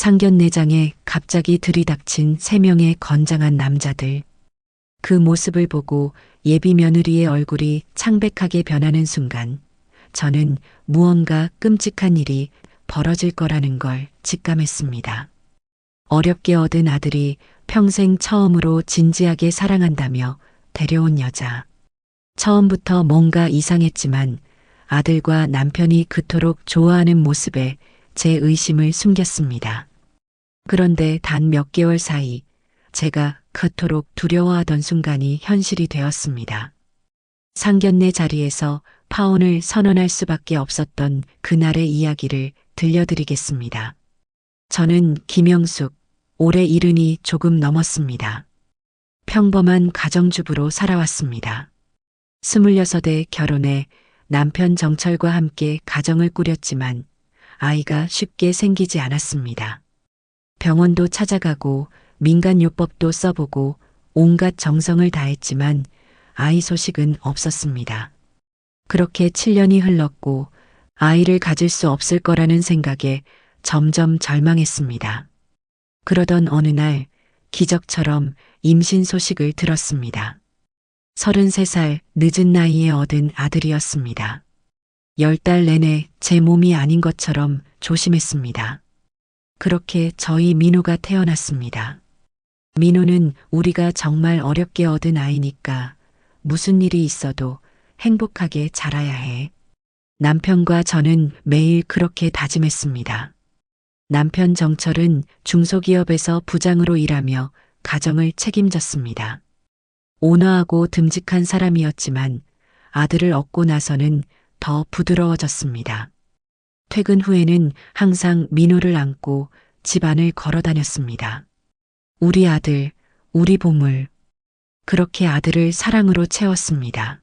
상견례장에 갑자기 들이닥친 3명의 건장한 남자들. 그 모습을 보고 예비 며느리의 얼굴이 창백하게 변하는 순간 저는 무언가 끔찍한 일이 벌어질 거라는 걸 직감했습니다. 어렵게 얻은 아들이 평생 처음으로 진지하게 사랑한다며 데려온 여자. 처음부터 뭔가 이상했지만 아들과 남편이 그토록 좋아하는 모습에 제 의심을 숨겼습니다. 그런데 단 몇 개월 사이 제가 그토록 두려워하던 순간이 현실이 되었습니다. 상견례 자리에서 파혼을 선언할 수밖에 없었던 그날의 이야기를 들려드리겠습니다. 저는 김영숙, 올해 70이 조금 넘었습니다. 평범한 가정주부로 살아왔습니다. 26에 결혼해 남편 정철과 함께 가정을 꾸렸지만 아이가 쉽게 생기지 않았습니다. 병원도 찾아가고 민간요법도 써보고 온갖 정성을 다했지만 아이 소식은 없었습니다. 그렇게 7년이 흘렀고 아이를 가질 수 없을 거라는 생각에 점점 절망했습니다. 그러던 어느 날 기적처럼 임신 소식을 들었습니다. 33살 늦은 나이에 얻은 아들이었습니다. 10달 내내 제 몸이 아닌 것처럼 조심했습니다. 그렇게 저희 민호가 태어났습니다. 민호는 우리가 정말 어렵게 얻은 아이니까 무슨 일이 있어도 행복하게 자라야 해. 남편과 저는 매일 그렇게 다짐했습니다. 남편 정철은 중소기업에서 부장으로 일하며 가정을 책임졌습니다. 온화하고 듬직한 사람이었지만 아들을 얻고 나서는 더 부드러워졌습니다. 퇴근 후에는 항상 민호를 안고 집안을 걸어 다녔습니다. 우리 아들, 우리 보물. 그렇게 아들을 사랑으로 채웠습니다.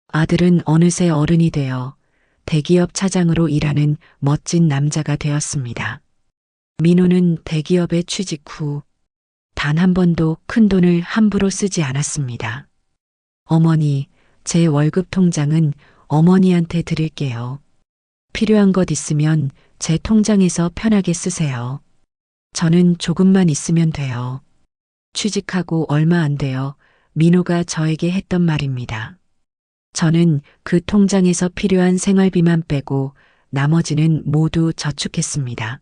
아들은 어느새 어른이 되어 대기업 차장으로 일하는 멋진 남자가 되었습니다. 민호는 대기업에 취직 후 단 한 번도 큰 돈을 함부로 쓰지 않았습니다. 어머니, 제 월급 통장은 어머니한테 드릴게요. 필요한 것 있으면 제 통장에서 편하게 쓰세요. 저는 조금만 있으면 돼요. 취직하고 얼마 안 되어 민호가 저에게 했던 말입니다. 저는 그 통장에서 필요한 생활비만 빼고 나머지는 모두 저축했습니다.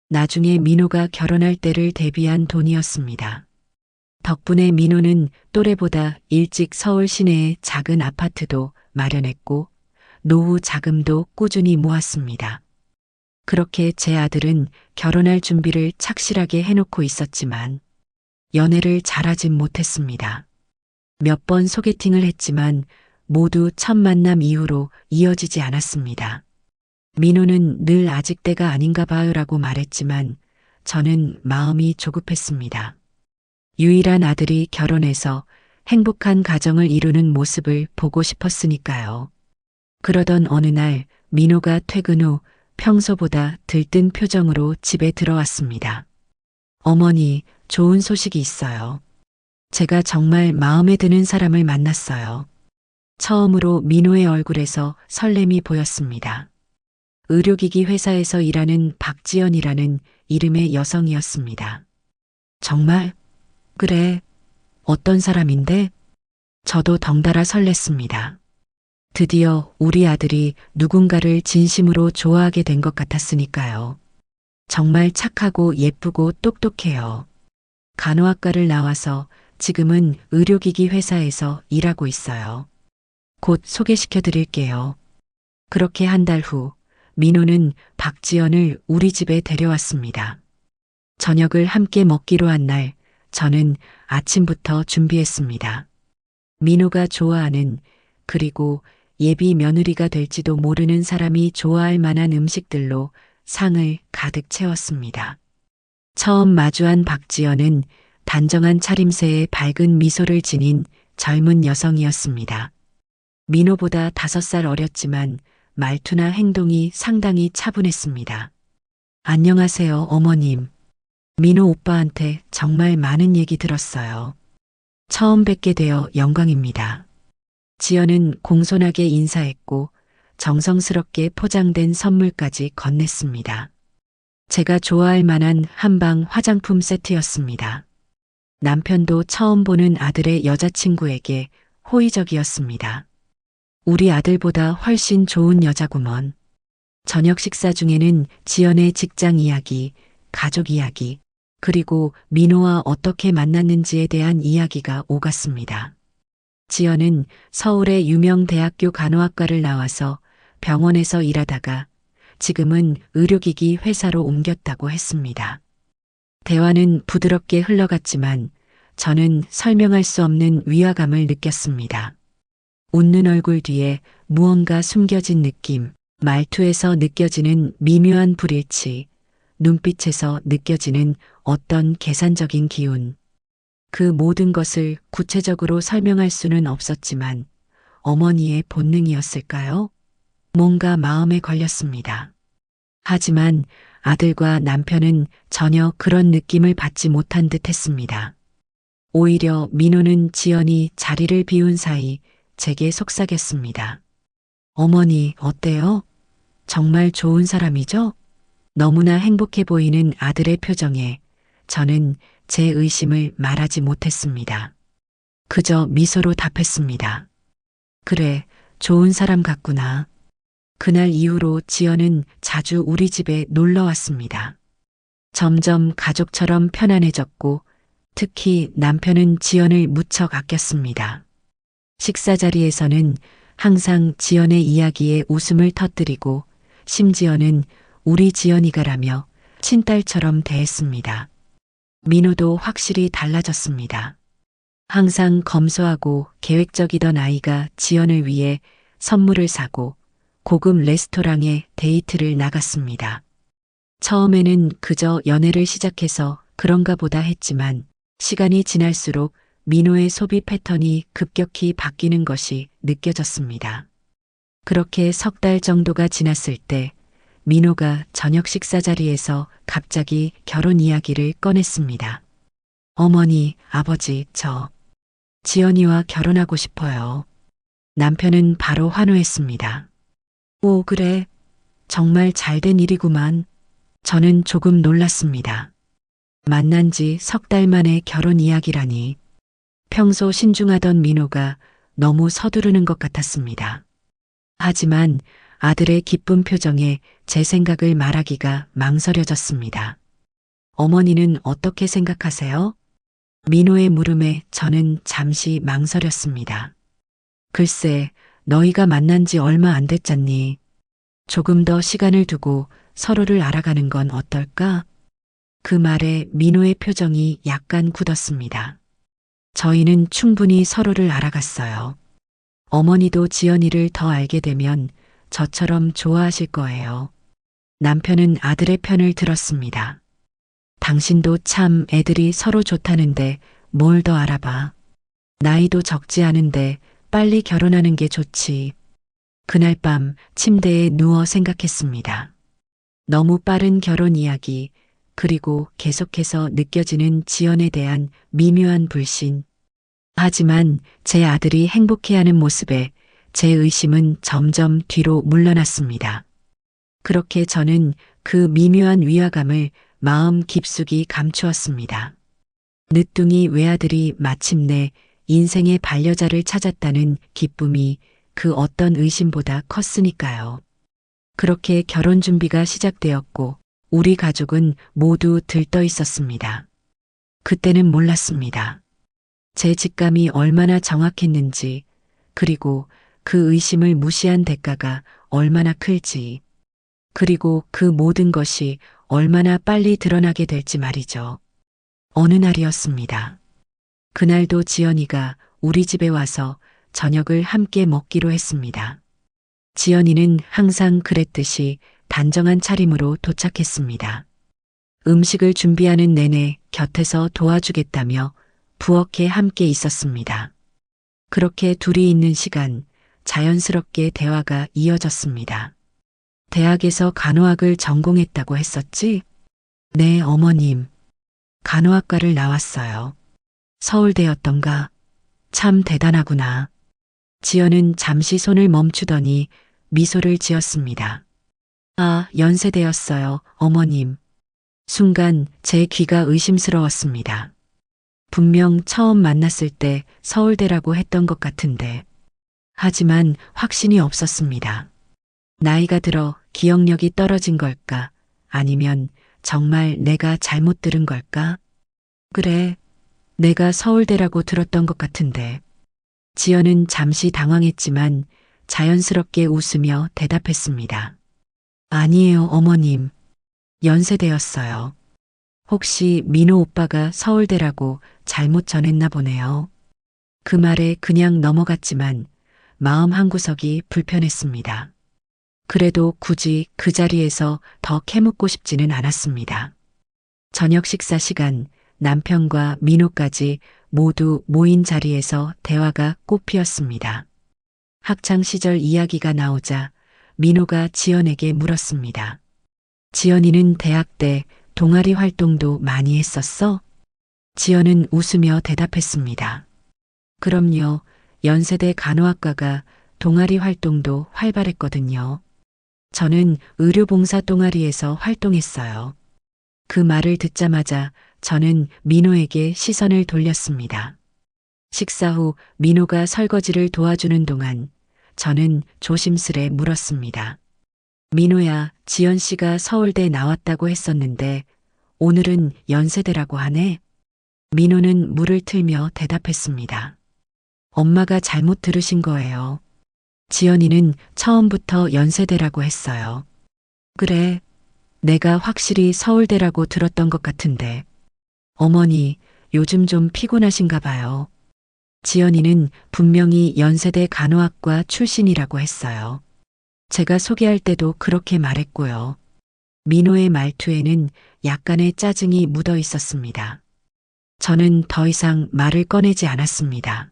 나중에 민호가 결혼할 때를 대비한 돈이었습니다. 덕분에 민호는 또래보다 일찍 서울 시내에 작은 아파트도 마련했고 노후 자금도 꾸준히 모았습니다. 그렇게 제 아들은 결혼할 준비를 착실하게 해놓고 있었지만 연애를 잘하진 못했습니다. 몇 번 소개팅을 했지만 모두 첫 만남 이후로 이어지지 않았습니다. 민호는 늘 아직 때가 아닌가 봐요라고 말했지만 저는 마음이 조급했습니다. 유일한 아들이 결혼해서 행복한 가정을 이루는 모습을 보고 싶었으니까요. 그러던 어느 날 민호가 퇴근 후 평소보다 들뜬 표정으로 집에 들어왔습니다. 어머니, 좋은 소식이 있어요. 제가 정말 마음에 드는 사람을 만났어요. 처음으로 민호의 얼굴에서 설렘이 보였습니다. 의료기기 회사에서 일하는 박지연이라는 이름의 여성이었습니다. 정말? 그래. 어떤 사람인데? 저도 덩달아 설렜습니다. 드디어 우리 아들이 누군가를 진심으로 좋아하게 된 것 같았으니까요. 정말 착하고 예쁘고 똑똑해요. 간호학과를 나와서 지금은 의료기기 회사에서 일하고 있어요. 곧 소개시켜 드릴게요. 그렇게 한 달 후 민호는 박지연을 우리 집에 데려왔습니다. 저녁을 함께 먹기로 한 날 저는 아침부터 준비했습니다. 민호가 좋아하는 그리고 예비 며느리가 될지도 모르는 사람이 좋아할 만한 음식들로 상을 가득 채웠습니다. 처음 마주한 박지연은 단정한 차림새에 밝은 미소를 지닌 젊은 여성이었습니다. 민호보다 5살 어렸지만 말투나 행동이 상당히 차분했습니다. 안녕하세요, 어머님. 민호 오빠한테 정말 많은 얘기 들었어요. 처음 뵙게 되어 영광입니다. 지연은 공손하게 인사했고 정성스럽게 포장된 선물까지 건넸습니다. 제가 좋아할 만한 한방 화장품 세트였습니다. 남편도 처음 보는 아들의 여자친구에게 호의적이었습니다. 우리 아들보다 훨씬 좋은 여자구먼. 저녁 식사 중에는 지연의 직장 이야기, 가족 이야기, 그리고 민호와 어떻게 만났는지에 대한 이야기가 오갔습니다. 지연은 서울의 유명 대학교 간호학과를 나와서 병원에서 일하다가 지금은 의료기기 회사로 옮겼다고 했습니다. 대화는 부드럽게 흘러갔지만 저는 설명할 수 없는 위화감을 느꼈습니다. 웃는 얼굴 뒤에 무언가 숨겨진 느낌, 말투에서 느껴지는 미묘한 불일치, 눈빛에서 느껴지는 어떤 계산적인 기운. 그 모든 것을 구체적으로 설명할 수는 없었지만 어머니의 본능이었을까요? 뭔가 마음에 걸렸습니다. 하지만 아들과 남편은 전혀 그런 느낌을 받지 못한 듯 했습니다. 오히려 민호는 지연이 자리를 비운 사이 제게 속삭였습니다. 어머니, 어때요? 정말 좋은 사람이죠? 너무나 행복해 보이는 아들의 표정에 저는 제 의심을 말하지 못했습니다. 그저 미소로 답했습니다. 그래, 좋은 사람 같구나. 그날 이후로 지연은 자주 우리 집에 놀러 왔습니다. 점점 가족처럼 편안해졌고 특히 남편은 지연을 무척 아꼈습니다. 식사 자리에서는 항상 지연의 이야기에 웃음을 터뜨리고 심지어는 우리 지연이가라며 친딸처럼 대했습니다. 민호도 확실히 달라졌습니다. 항상 검소하고 계획적이던 아이가 지연을 위해 선물을 사고 고급 레스토랑에 데이트를 나갔습니다. 처음에는 그저 연애를 시작해서 그런가 보다 했지만 시간이 지날수록 민호의 소비 패턴이 급격히 바뀌는 것이 느껴졌습니다. 그렇게 석 달 정도가 지났을 때 민호가 저녁 식사 자리에서 갑자기 결혼 이야기를 꺼냈습니다. 어머니, 아버지, 저 지연이와 결혼하고 싶어요. 남편은 바로 환호했습니다. 오, 그래. 정말 잘된 일이구만. 저는 조금 놀랐습니다. 만난 지 석 달 만에 결혼 이야기라니. 평소 신중하던 민호가 너무 서두르는 것 같았습니다. 하지만 아들의 기쁜 표정에 제 생각을 말하기가 망설여졌습니다. 어머니는 어떻게 생각하세요? 민호의 물음에 저는 잠시 망설였습니다. 글쎄, 너희가 만난 지 얼마 안 됐잖니. 조금 더 시간을 두고 서로를 알아가는 건 어떨까? 그 말에 민호의 표정이 약간 굳었습니다. 저희는 충분히 서로를 알아갔어요. 어머니도 지연이를 더 알게 되면 저처럼 좋아하실 거예요. 남편은 아들의 편을 들었습니다. 당신도 참 애들이 서로 좋다는데 뭘 더 알아봐. 나이도 적지 않은데 빨리 결혼하는 게 좋지. 그날 밤 침대에 누워 생각했습니다. 너무 빠른 결혼 이야기, 그리고 계속해서 느껴지는 지연에 대한 미묘한 불신. 하지만 제 아들이 행복해하는 모습에 제 의심은 점점 뒤로 물러났습니다. 그렇게 저는 그 미묘한 위화감을 마음 깊숙이 감추었습니다. 늦둥이 외아들이 마침내 인생의 반려자를 찾았다는 기쁨이 그 어떤 의심보다 컸으니까요. 그렇게 결혼 준비가 시작되었고 우리 가족은 모두 들떠 있었습니다. 그때는 몰랐습니다. 제 직감이 얼마나 정확했는지, 그리고 그 의심을 무시한 대가가 얼마나 클지, 그리고 그 모든 것이 얼마나 빨리 드러나게 될지 말이죠. 어느 날이었습니다. 그날도 지연이가 우리 집에 와서 저녁을 함께 먹기로 했습니다. 지연이는 항상 그랬듯이 단정한 차림으로 도착했습니다. 음식을 준비하는 내내 곁에서 도와주겠다며 부엌에 함께 있었습니다. 그렇게 둘이 있는 시간 자연스럽게 대화가 이어졌습니다. 대학에서 간호학을 전공했다고 했었지? 네, 어머님. 간호학과를 나왔어요. 서울대였던가? 참 대단하구나. 지연은 잠시 손을 멈추더니 미소를 지었습니다. 아, 연세대였어요, 어머님. 순간 제 귀가 의심스러웠습니다. 분명 처음 만났을 때 서울대라고 했던 것 같은데. 하지만 확신이 없었습니다. 나이가 들어 기억력이 떨어진 걸까? 아니면 정말 내가 잘못 들은 걸까? 그래, 내가 서울대라고 들었던 것 같은데. 지연은 잠시 당황했지만 자연스럽게 웃으며 대답했습니다. 아니에요, 어머님. 연세대였어요. 혹시 민호 오빠가 서울대라고 잘못 전했나 보네요. 그 말에 그냥 넘어갔지만 마음 한구석이 불편했습니다. 그래도 굳이 그 자리에서 더 캐묻고 싶지는 않았습니다. 저녁 식사 시간 남편과 민호까지 모두 모인 자리에서 대화가 꽃피었습니다. 학창 시절 이야기가 나오자 민호가 지연에게 물었습니다. 지연이는 대학 때 동아리 활동도 많이 했었어? 지연은 웃으며 대답했습니다. 그럼요. 연세대 간호학과가 동아리 활동도 활발했거든요. 저는 의료봉사 동아리에서 활동했어요. 그 말을 듣자마자 저는 민호에게 시선을 돌렸습니다. 식사 후 민호가 설거지를 도와주는 동안 저는 조심스레 물었습니다. 민호야, 지연 씨가 서울대 나왔다고 했었는데 오늘은 연세대라고 하네? 민호는 물을 틀며 대답했습니다. 엄마가 잘못 들으신 거예요. 지연이는 처음부터 연세대라고 했어요. 그래, 내가 확실히 서울대라고 들었던 것 같은데. 어머니, 요즘 좀 피곤하신가 봐요. 지연이는 분명히 연세대 간호학과 출신이라고 했어요. 제가 소개할 때도 그렇게 말했고요. 민호의 말투에는 약간의 짜증이 묻어 있었습니다. 저는 더 이상 말을 꺼내지 않았습니다.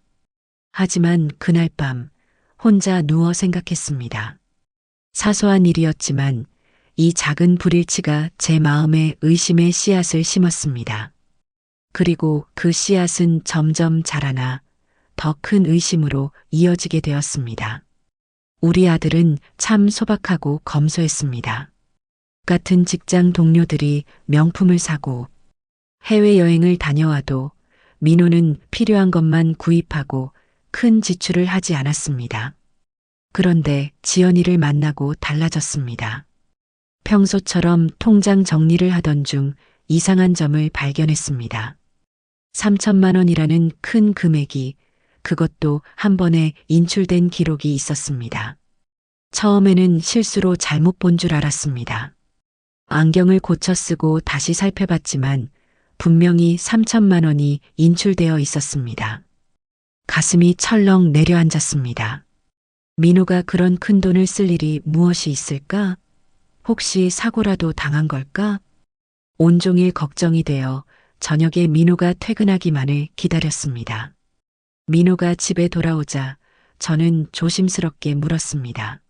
하지만 그날 밤 혼자 누워 생각했습니다. 사소한 일이었지만 이 작은 불일치가 제 마음에 의심의 씨앗을 심었습니다. 그리고 그 씨앗은 점점 자라나 더 큰 의심으로 이어지게 되었습니다. 우리 아들은 참 소박하고 검소했습니다. 같은 직장 동료들이 명품을 사고 해외여행을 다녀와도 민호는 필요한 것만 구입하고 큰 지출을 하지 않았습니다. 그런데 지연이를 만나고 달라졌습니다. 평소처럼 통장 정리를 하던 중 이상한 점을 발견했습니다. 3천만 원이라는 큰 금액이 그것도 한 번에 인출된 기록이 있었습니다. 처음에는 실수로 잘못 본 줄 알았습니다. 안경을 고쳐 쓰고 다시 살펴봤지만 분명히 3천만 원이 인출되어 있었습니다. 가슴이 철렁 내려앉았습니다. 민호가 그런 큰 돈을 쓸 일이 무엇이 있을까? 혹시 사고라도 당한 걸까? 온종일 걱정이 되어 저녁에 민호가 퇴근하기만을 기다렸습니다. 민호가 집에 돌아오자 저는 조심스럽게 물었습니다.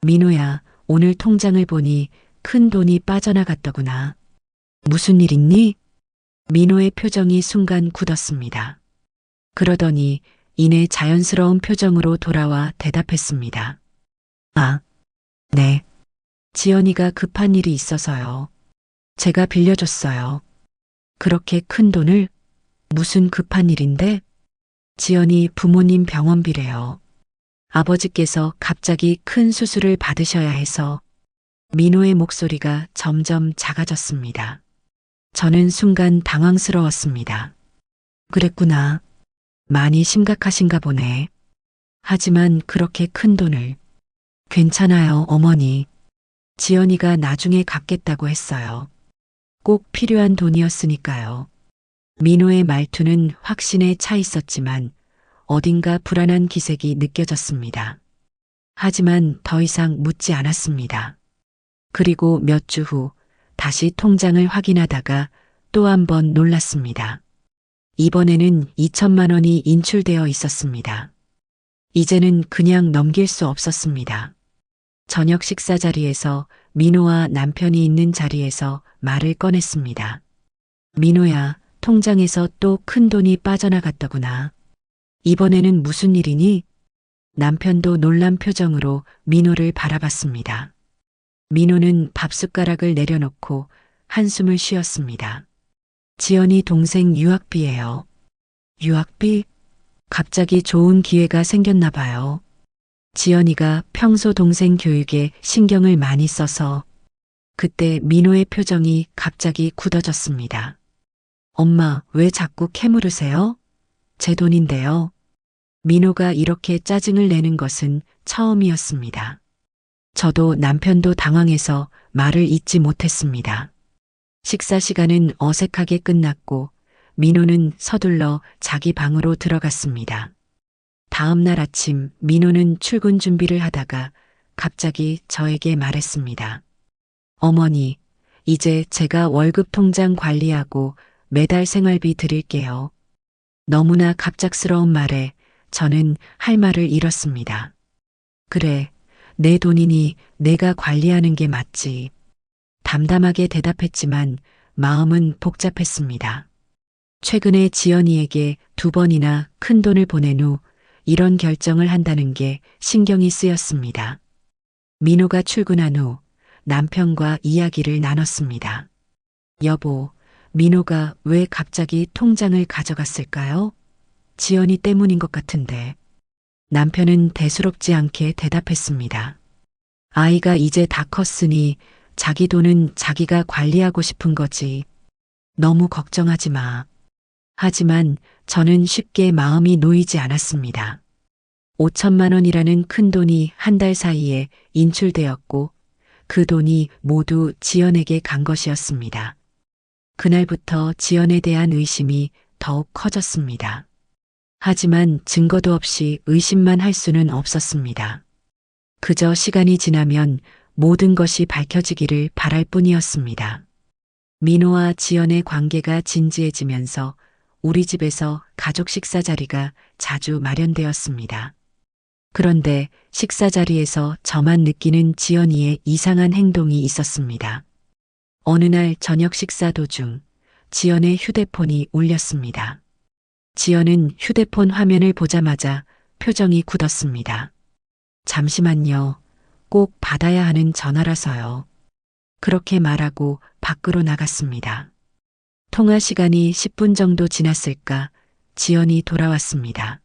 민호야, 오늘 통장을 보니 큰 돈이 빠져나갔더구나. 무슨 일 있니? 민호의 표정이 순간 굳었습니다. 그러더니 이내 자연스러운 표정으로 돌아와 대답했습니다. 아, 네. 지연이가 급한 일이 있어서요. 제가 빌려줬어요. 그렇게 큰 돈을? 무슨 급한 일인데? 지연이 부모님 병원비래요. 아버지께서 갑자기 큰 수술을 받으셔야 해서. 민호의 목소리가 점점 작아졌습니다. 저는 순간 당황스러웠습니다. 그랬구나. 많이 심각하신가 보네. 하지만 그렇게 큰 돈을. 괜찮아요, 어머니. 지연이가 나중에 갚겠다고 했어요. 꼭 필요한 돈이었으니까요. 민호의 말투는 확신에 차 있었지만 어딘가 불안한 기색이 느껴졌습니다. 하지만 더 이상 묻지 않았습니다. 그리고 몇 주 후 다시 통장을 확인하다가 또 한 번 놀랐습니다. 이번에는 2천만 원이 인출되어 있었습니다. 이제는 그냥 넘길 수 없었습니다. 저녁 식사 자리에서 민호와 남편이 있는 자리에서 말을 꺼냈습니다. 민호야, 통장에서 또 큰 돈이 빠져나갔더구나. 이번에는 무슨 일이니? 남편도 놀란 표정으로 민호를 바라봤습니다. 민호는 밥숟가락을 내려놓고 한숨을 쉬었습니다. 지연이 동생 유학비예요. 유학비? 갑자기 좋은 기회가 생겼나 봐요. 지연이가 평소 동생 교육에 신경을 많이 써서 그때 민호의 표정이 갑자기 굳어졌습니다. 엄마, 왜 자꾸 캐물으세요? 제 돈인데요. 민호가 이렇게 짜증을 내는 것은 처음이었습니다. 저도 남편도 당황해서 말을 잇지 못했습니다. 식사 시간은 어색하게 끝났고 민호는 서둘러 자기 방으로 들어갔습니다. 다음 날 아침 민호는 출근 준비를 하다가 갑자기 저에게 말했습니다. 어머니, 이제 제가 월급 통장 관리하고 매달 생활비 드릴게요. 너무나 갑작스러운 말에 저는 할 말을 잃었습니다. 그래, 내 돈이니 내가 관리하는 게 맞지. 담담하게 대답했지만 마음은 복잡했습니다. 최근에 지연이에게 2번이나 큰 돈을 보낸 후 이런 결정을 한다는 게 신경이 쓰였습니다. 민호가 출근한 후 남편과 이야기를 나눴습니다. 여보, 민호가 왜 갑자기 통장을 가져갔을까요? 지연이 때문인 것 같은데. 남편은 대수롭지 않게 대답했습니다. 아이가 이제 다 컸으니 자기 돈은 자기가 관리하고 싶은 거지. 너무 걱정하지 마. 하지만 저는 쉽게 마음이 놓이지 않았습니다. 5천만 원이라는 큰 돈이 한 달 사이에 인출되었고 그 돈이 모두 지연에게 간 것이었습니다. 그날부터 지연에 대한 의심이 더욱 커졌습니다. 하지만 증거도 없이 의심만 할 수는 없었습니다. 그저 시간이 지나면 모든 것이 밝혀지기를 바랄 뿐이었습니다. 민호와 지연의 관계가 진지해지면서 우리 집에서 가족 식사 자리가 자주 마련되었습니다. 그런데 식사 자리에서 저만 느끼는 지연이의 이상한 행동이 있었습니다. 어느 날 저녁 식사 도중 지연의 휴대폰이 울렸습니다. 지연은 휴대폰 화면을 보자마자 표정이 굳었습니다. 잠시만요. 꼭 받아야 하는 전화라서요. 그렇게 말하고 밖으로 나갔습니다. 통화 시간이 10분 정도 지났을까 지연이 돌아왔습니다.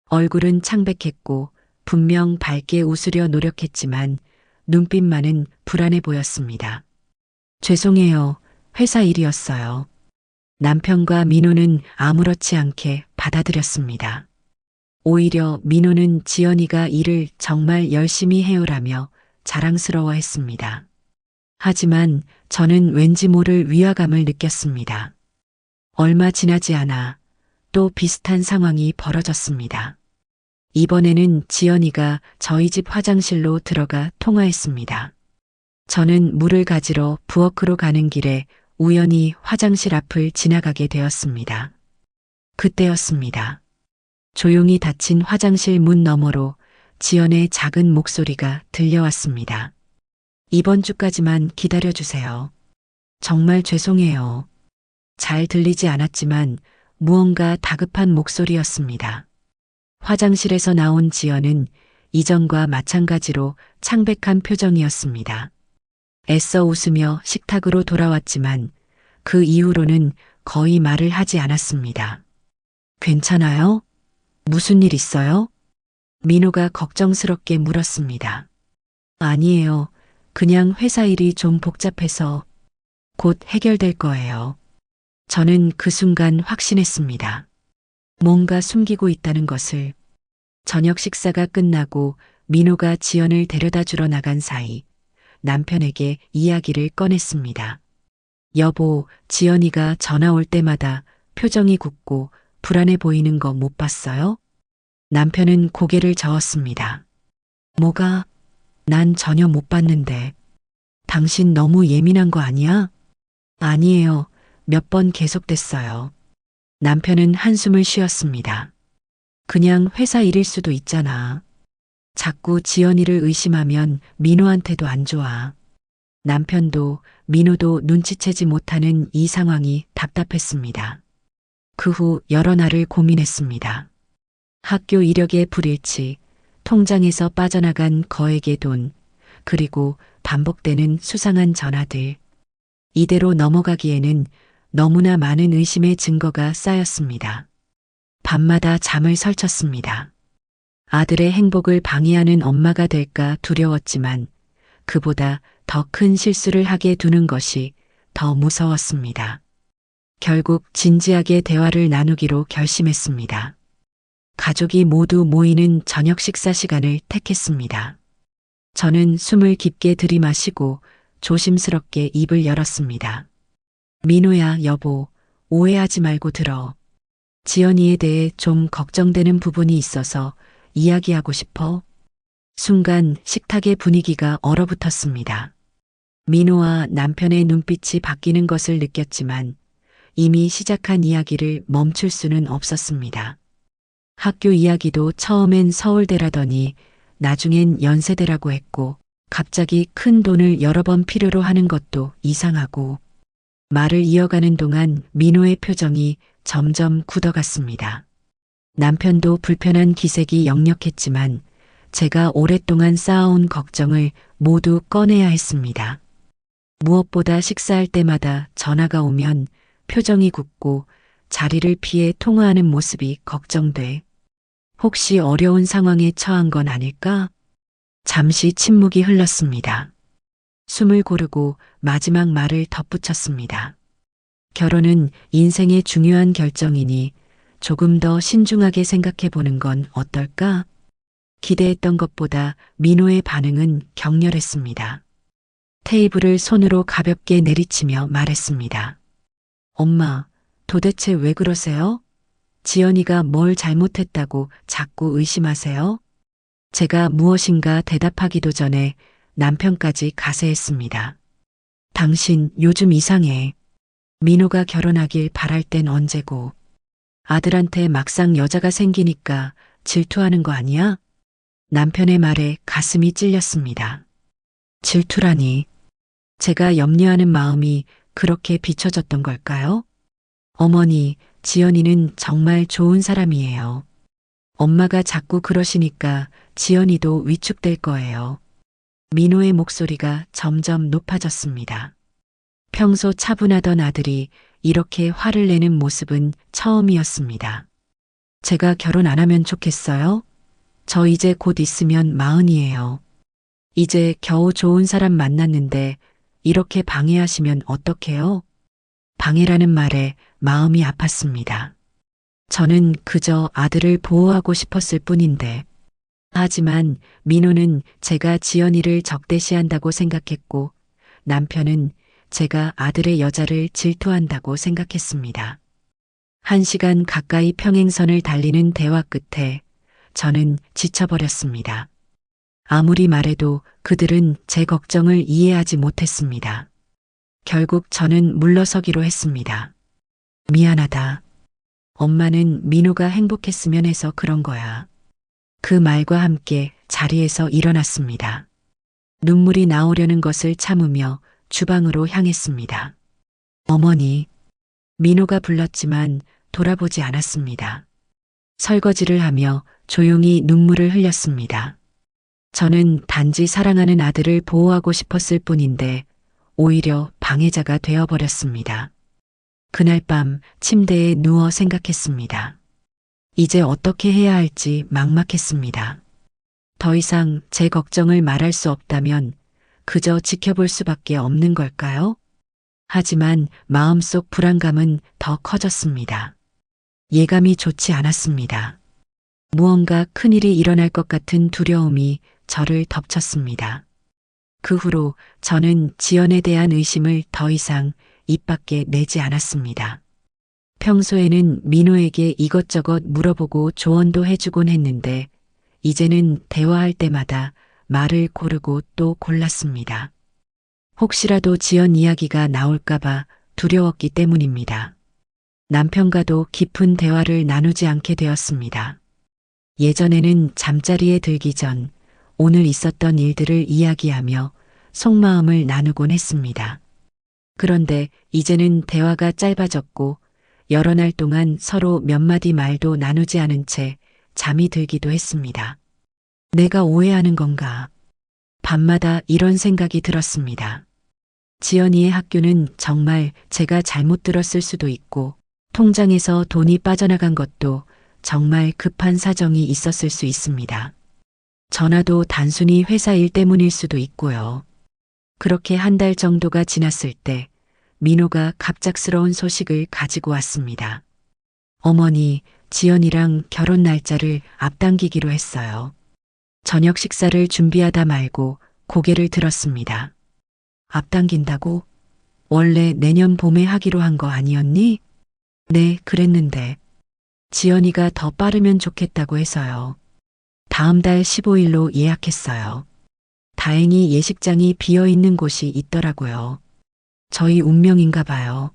얼굴은 창백했고 분명 밝게 웃으려 노력했지만 눈빛만은 불안해 보였습니다. 죄송해요. 회사 일이었어요. 남편과 민호는 아무렇지 않게 받아들였습니다. 오히려 민호는 지연이가 일을 정말 열심히 해오라며 자랑스러워했습니다. 하지만 저는 왠지 모를 위화감을 느꼈습니다. 얼마 지나지 않아 또 비슷한 상황이 벌어졌습니다. 이번에는 지연이가 저희 집 화장실로 들어가 통화했습니다. 저는 물을 가지러 부엌으로 가는 길에 우연히 화장실 앞을 지나가게 되었습니다. 그때였습니다. 조용히 닫힌 화장실 문 너머로 지연의 작은 목소리가 들려왔습니다. 이번 주까지만 기다려주세요. 정말 죄송해요. 잘 들리지 않았지만 무언가 다급한 목소리였습니다. 화장실에서 나온 지연은 이전과 마찬가지로 창백한 표정이었습니다. 애써 웃으며 식탁으로 돌아왔지만 그 이후로는 거의 말을 하지 않았습니다. 괜찮아요? 무슨 일 있어요? 민호가 걱정스럽게 물었습니다. 아니에요. 그냥 회사 일이 좀 복잡해서 곧 해결될 거예요. 저는 그 순간 확신했습니다. 뭔가 숨기고 있다는 것을. 저녁 식사가 끝나고 민호가 지연을 데려다 주러 나간 사이 남편에게 이야기를 꺼냈습니다. 여보, 지연이가 전화 올 때마다 표정이 굳고 불안해 보이는 거 못 봤어요? 남편은 고개를 저었습니다. 뭐가? 난 전혀 못 봤는데. 당신 너무 예민한 거 아니야? 아니에요. 몇 번 계속됐어요. 남편은 한숨을 쉬었습니다. 그냥 회사 일일 수도 있잖아. 자꾸 지연이를 의심하면 민호한테도 안 좋아. 남편도 민호도 눈치채지 못하는 이 상황이 답답했습니다. 그 후 여러 날을 고민했습니다. 학교 이력의 불일치, 통장에서 빠져나간 거액의 돈, 그리고 반복되는 수상한 전화들. 이대로 넘어가기에는 너무나 많은 의심의 증거가 쌓였습니다. 밤마다 잠을 설쳤습니다. 아들의 행복을 방해하는 엄마가 될까 두려웠지만 그보다 더 큰 실수를 하게 두는 것이 더 무서웠습니다. 결국 진지하게 대화를 나누기로 결심했습니다. 가족이 모두 모이는 저녁 식사 시간을 택했습니다. 저는 숨을 깊게 들이마시고 조심스럽게 입을 열었습니다. 민호야, 여보, 오해하지 말고 들어. 지연이에 대해 좀 걱정되는 부분이 있어서 이야기하고 싶어. 순간 식탁의 분위기가 얼어붙었습니다. 민호와 남편의 눈빛이 바뀌는 것을 느꼈지만 이미 시작한 이야기를 멈출 수는 없었습니다. 학교 이야기도 처음엔 서울대라더니 나중엔 연세대라고 했고 갑자기 큰 돈을 여러 번 필요로 하는 것도 이상하고 말을 이어가는 동안 민호의 표정이 점점 굳어갔습니다. 남편도 불편한 기색이 역력했지만 제가 오랫동안 쌓아온 걱정을 모두 꺼내야 했습니다. 무엇보다 식사할 때마다 전화가 오면 표정이 굳고 자리를 피해 통화하는 모습이 걱정돼. 혹시 어려운 상황에 처한 건 아닐까? 잠시 침묵이 흘렀습니다. 숨을 고르고 마지막 말을 덧붙였습니다. 결혼은 인생의 중요한 결정이니 조금 더 신중하게 생각해 보는 건 어떨까? 기대했던 것보다 민호의 반응은 격렬했습니다. 테이블을 손으로 가볍게 내리치며 말했습니다. 엄마, 도대체 왜 그러세요? 지연이가 뭘 잘못했다고 자꾸 의심하세요? 제가 무엇인가 대답하기도 전에 남편까지 가세했습니다. 당신 요즘 이상해. 민호가 결혼하길 바랄 땐 언제고. 아들한테 막상 여자가 생기니까 질투하는 거 아니야? 남편의 말에 가슴이 찔렸습니다. 질투라니. 제가 염려하는 마음이 그렇게 비춰졌던 걸까요? 어머니, 지연이는 정말 좋은 사람이에요. 엄마가 자꾸 그러시니까 지연이도 위축될 거예요. 민호의 목소리가 점점 높아졌습니다. 평소 차분하던 아들이 이렇게 화를 내는 모습은 처음이었습니다. 제가 결혼 안 하면 좋겠어요? 저 이제 곧 있으면 40이에요. 이제 겨우 좋은 사람 만났는데 이렇게 방해하시면 어떡해요? 방해라는 말에 마음이 아팠습니다. 저는 그저 아들을 보호하고 싶었을 뿐인데. 하지만 민호는 제가 지연이를 적대시한다고 생각했고 남편은 제가 아들의 여자를 질투한다고 생각했습니다. 1시간 가까이 평행선을 달리는 대화 끝에 저는 지쳐버렸습니다. 아무리 말해도 그들은 제 걱정을 이해하지 못했습니다. 결국 저는 물러서기로 했습니다. 미안하다. 엄마는 민호가 행복했으면 해서 그런 거야. 그 말과 함께 자리에서 일어났습니다. 눈물이 나오려는 것을 참으며 주방으로 향했습니다. 어머니, 민호가 불렀지만 돌아보지 않았습니다. 설거지를 하며 조용히 눈물을 흘렸습니다. 저는 단지 사랑하는 아들을 보호하고 싶었을 뿐인데 오히려 방해자가 되어버렸습니다. 그날 밤 침대에 누워 생각했습니다. 이제 어떻게 해야 할지 막막했습니다. 더 이상 제 걱정을 말할 수 없다면 그저 지켜볼 수밖에 없는 걸까요? 하지만 마음속 불안감은 더 커졌습니다. 예감이 좋지 않았습니다. 무언가 큰일이 일어날 것 같은 두려움이 저를 덮쳤습니다. 그 후로 저는 지연에 대한 의심을 더 이상 입 밖에 내지 않았습니다. 평소에는 민호에게 이것저것 물어보고 조언도 해주곤 했는데 이제는 대화할 때마다 말을 고르고 또 골랐습니다. 혹시라도 지연 이야기가 나올까봐 두려웠기 때문입니다. 남편과도 깊은 대화를 나누지 않게 되었습니다. 예전에는 잠자리에 들기 전 오늘 있었던 일들을 이야기하며 속마음을 나누곤 했습니다. 그런데 이제는 대화가 짧아졌고 여러 날 동안 서로 몇 마디 말도 나누지 않은 채 잠이 들기도 했습니다. 내가 오해하는 건가? 밤마다 이런 생각이 들었습니다. 지연이의 학교는 정말 제가 잘못 들었을 수도 있고, 통장에서 돈이 빠져나간 것도 정말 급한 사정이 있었을 수 있습니다. 전화도 단순히 회사 일 때문일 수도 있고요. 그렇게 한 달 정도가 지났을 때 민호가 갑작스러운 소식을 가지고 왔습니다. 어머니, 지연이랑 결혼 날짜를 앞당기기로 했어요. 저녁 식사를 준비하다 말고 고개를 들었습니다. 앞당긴다고? 원래 내년 봄에 하기로 한 거 아니었니? 네, 그랬는데. 지연이가 더 빠르면 좋겠다고 해서요. 다음 달 15일로 예약했어요. 다행히 예식장이 비어 있는 곳이 있더라고요. 저희 운명인가 봐요.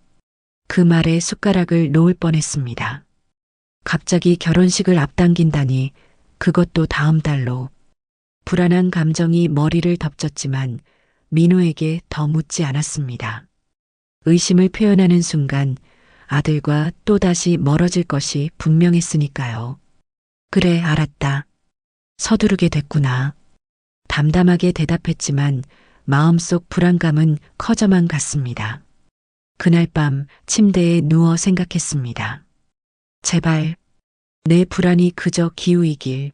그 말에 숟가락을 놓을 뻔했습니다. 갑자기 결혼식을 앞당긴다니, 그것도 다음 달로. 불안한 감정이 머리를 덮쳤지만 민호에게 더 묻지 않았습니다. 의심을 표현하는 순간 아들과 또다시 멀어질 것이 분명했으니까요. 그래, 알았다. 서두르게 됐구나. 담담하게 대답했지만 마음속 불안감은 커져만 갔습니다. 그날 밤 침대에 누워 생각했습니다. 제발 내 불안이 그저 기우이길.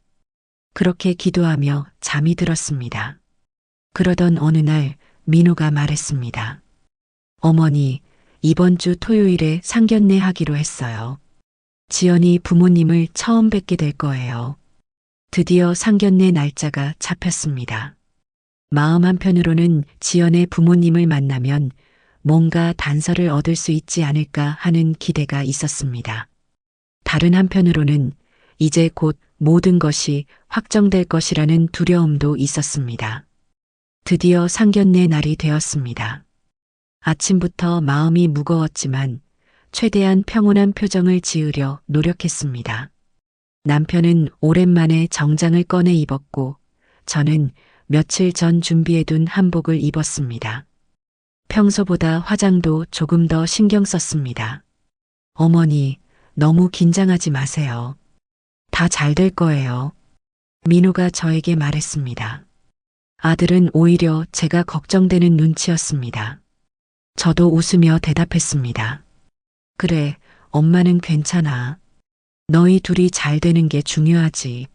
그렇게 기도하며 잠이 들었습니다. 그러던 어느 날 민호가 말했습니다. 어머니, 이번 주 토요일에 상견례 하기로 했어요. 지연이 부모님을 처음 뵙게 될 거예요. 드디어 상견례 날짜가 잡혔습니다. 마음 한편으로는 지연의 부모님을 만나면 뭔가 단서를 얻을 수 있지 않을까 하는 기대가 있었습니다. 다른 한편으로는 이제 곧 모든 것이 확정될 것이라는 두려움도 있었습니다. 드디어 상견례 날이 되었습니다. 아침부터 마음이 무거웠지만 최대한 평온한 표정을 지으려 노력했습니다. 남편은 오랜만에 정장을 꺼내 입었고 저는 며칠 전 준비해둔 한복을 입었습니다. 평소보다 화장도 조금 더 신경 썼습니다. 어머니, 너무 긴장하지 마세요. 다 잘 될 거예요. 민호가 저에게 말했습니다. 아들은 오히려 제가 걱정되는 눈치였습니다. 저도 웃으며 대답했습니다. 그래, 엄마는 괜찮아. 너희 둘이 잘 되는 게 중요하지.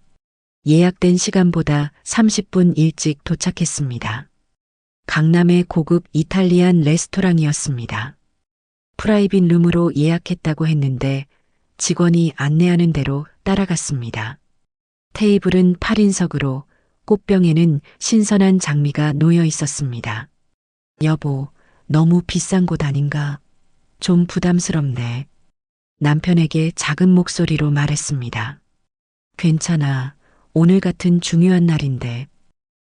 예약된 시간보다 30분 일찍 도착했습니다. 강남의 고급 이탈리안 레스토랑이었습니다. 프라이빗 룸으로 예약했다고 했는데 직원이 안내하는 대로 따라갔습니다. 테이블은 8인석으로 꽃병에는 신선한 장미가 놓여 있었습니다. 여보, 너무 비싼 곳 아닌가? 좀 부담스럽네. 남편에게 작은 목소리로 말했습니다. 괜찮아. 오늘 같은 중요한 날인데.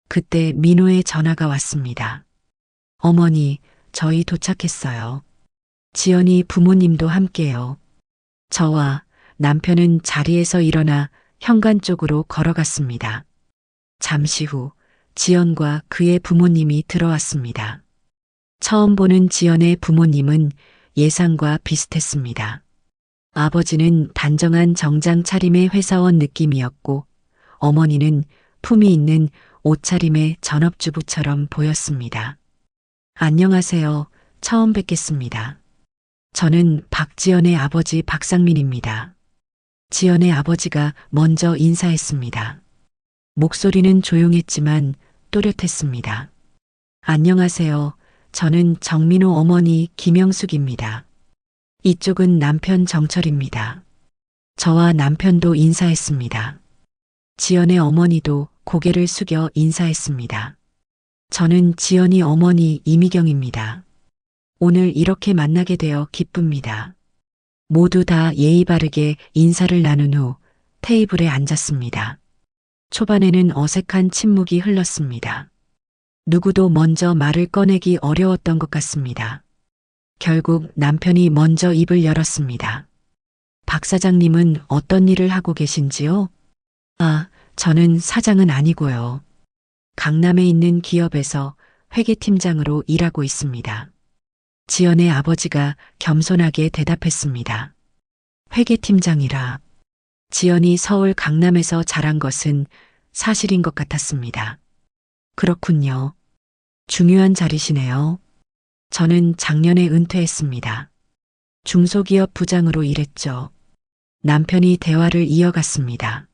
그때 민호의 전화가 왔습니다. 어머니, 저희 도착했어요. 지연이 부모님도 함께요. 저와 남편은 자리에서 일어나 현관 쪽으로 걸어갔습니다. 잠시 후 지연과 그의 부모님이 들어왔습니다. 처음 보는 지연의 부모님은 예상과 비슷했습니다. 아버지는 단정한 정장 차림의 회사원 느낌이었고 어머니는 품위 있는 옷차림의 전업주부처럼 보였습니다. 안녕하세요. 처음 뵙겠습니다. 저는 박지연의 아버지 박상민입니다. 지연의 아버지가 먼저 인사했습니다. 목소리는 조용했지만 또렷했습니다. 안녕하세요. 저는 정민호 어머니 김영숙입니다. 이쪽은 남편 정철입니다. 저와 남편도 인사했습니다. 지연의 어머니도 고개를 숙여 인사했습니다. 저는 지연이 어머니 이미경입니다. 오늘 이렇게 만나게 되어 기쁩니다. 모두 다 예의 바르게 인사를 나눈 후 테이블에 앉았습니다. 초반에는 어색한 침묵이 흘렀습니다. 누구도 먼저 말을 꺼내기 어려웠던 것 같습니다. 결국 남편이 먼저 입을 열었습니다. 박 사장님은 어떤 일을 하고 계신지요? 아, 저는 사장은 아니고요. 강남에 있는 기업에서 회계팀장으로 일하고 있습니다. 지연의 아버지가 겸손하게 대답했습니다. 회계팀장이라. 지연이 서울 강남에서 자란 것은 사실인 것 같았습니다. 그렇군요. 중요한 자리시네요. 저는 작년에 은퇴했습니다. 중소기업 부장으로 일했죠. 남편이 대화를 이어갔습니다.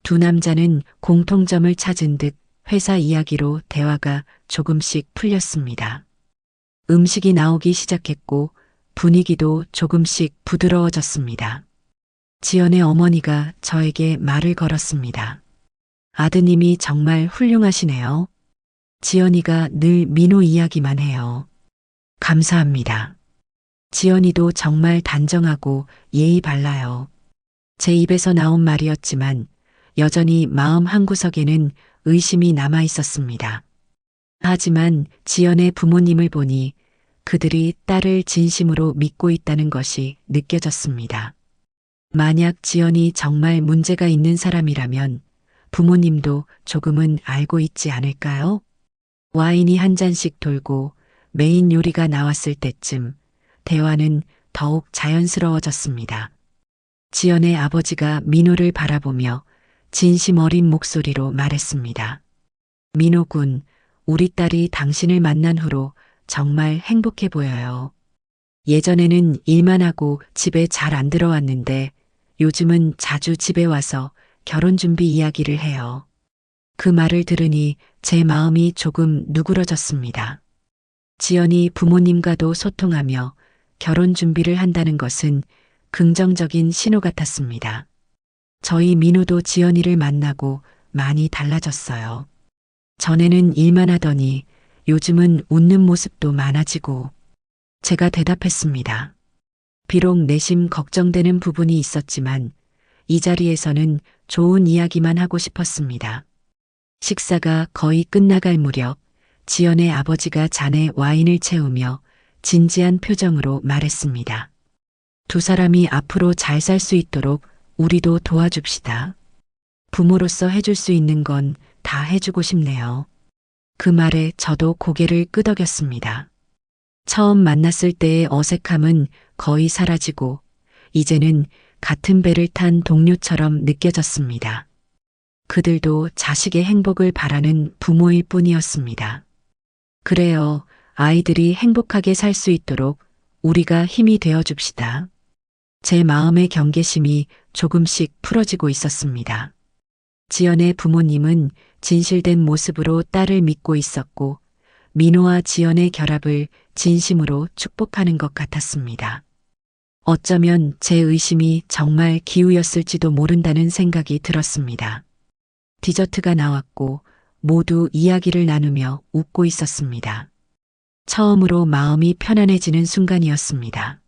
두 남자는 공통점을 찾은 듯 회사 이야기로 대화가 조금씩 풀렸습니다. 음식이 나오기 시작했고 분위기도 조금씩 부드러워졌습니다. 지연의 어머니가 저에게 말을 걸었습니다. 아드님이 정말 훌륭하시네요. 지연이가 늘 민호 이야기만 해요. 감사합니다. 지연이도 정말 단정하고 예의 발라요. 제 입에서 나온 말이었지만 여전히 마음 한구석에는 의심이 남아 있었습니다. 하지만 지연의 부모님을 보니 그들이 딸을 진심으로 믿고 있다는 것이 느껴졌습니다. 만약 지연이 정말 문제가 있는 사람이라면 부모님도 조금은 알고 있지 않을까요? 와인이 한 잔씩 돌고 메인 요리가 나왔을 때쯤 대화는 더욱 자연스러워졌습니다. 지연의 아버지가 민호를 바라보며 진심 어린 목소리로 말했습니다. 민호 군, 우리 딸이 당신을 만난 후로 정말 행복해 보여요. 예전에는 일만 하고 집에 잘 안 들어왔는데 요즘은 자주 집에 와서 결혼 준비 이야기를 해요. 그 말을 들으니 제 마음이 조금 누그러졌습니다. 지연이 부모님과도 소통하며 결혼 준비를 한다는 것은 긍정적인 신호 같았습니다. 저희 민호도 지연이를 만나고 많이 달라졌어요. 전에는 일만 하더니 요즘은 웃는 모습도 많아지고 제가 대답했습니다. 비록 내심 걱정되는 부분이 있었지만 이 자리에서는 좋은 이야기만 하고 싶었습니다. 식사가 거의 끝나갈 무렵 지연의 아버지가 잔에 와인을 채우며 진지한 표정으로 말했습니다. 두 사람이 앞으로 잘 살 수 있도록 우리도 도와줍시다. 부모로서 해줄 수 있는 건 다 해주고 싶네요. 그 말에 저도 고개를 끄덕였습니다. 처음 만났을 때의 어색함은 거의 사라지고 이제는 같은 배를 탄 동료처럼 느껴졌습니다. 그들도 자식의 행복을 바라는 부모일 뿐이었습니다. 그래요. 아이들이 행복하게 살 수 있도록 우리가 힘이 되어 줍시다. 제 마음의 경계심이 조금씩 풀어지고 있었습니다. 지연의 부모님은 진실된 모습으로 딸을 믿고 있었고 민호와 지연의 결합을 진심으로 축복하는 것 같았습니다. 어쩌면 제 의심이 정말 기우였을지도 모른다는 생각이 들었습니다. 디저트가 나왔고 모두 이야기를 나누며 웃고 있었습니다. 처음으로 마음이 편안해지는 순간이었습니다.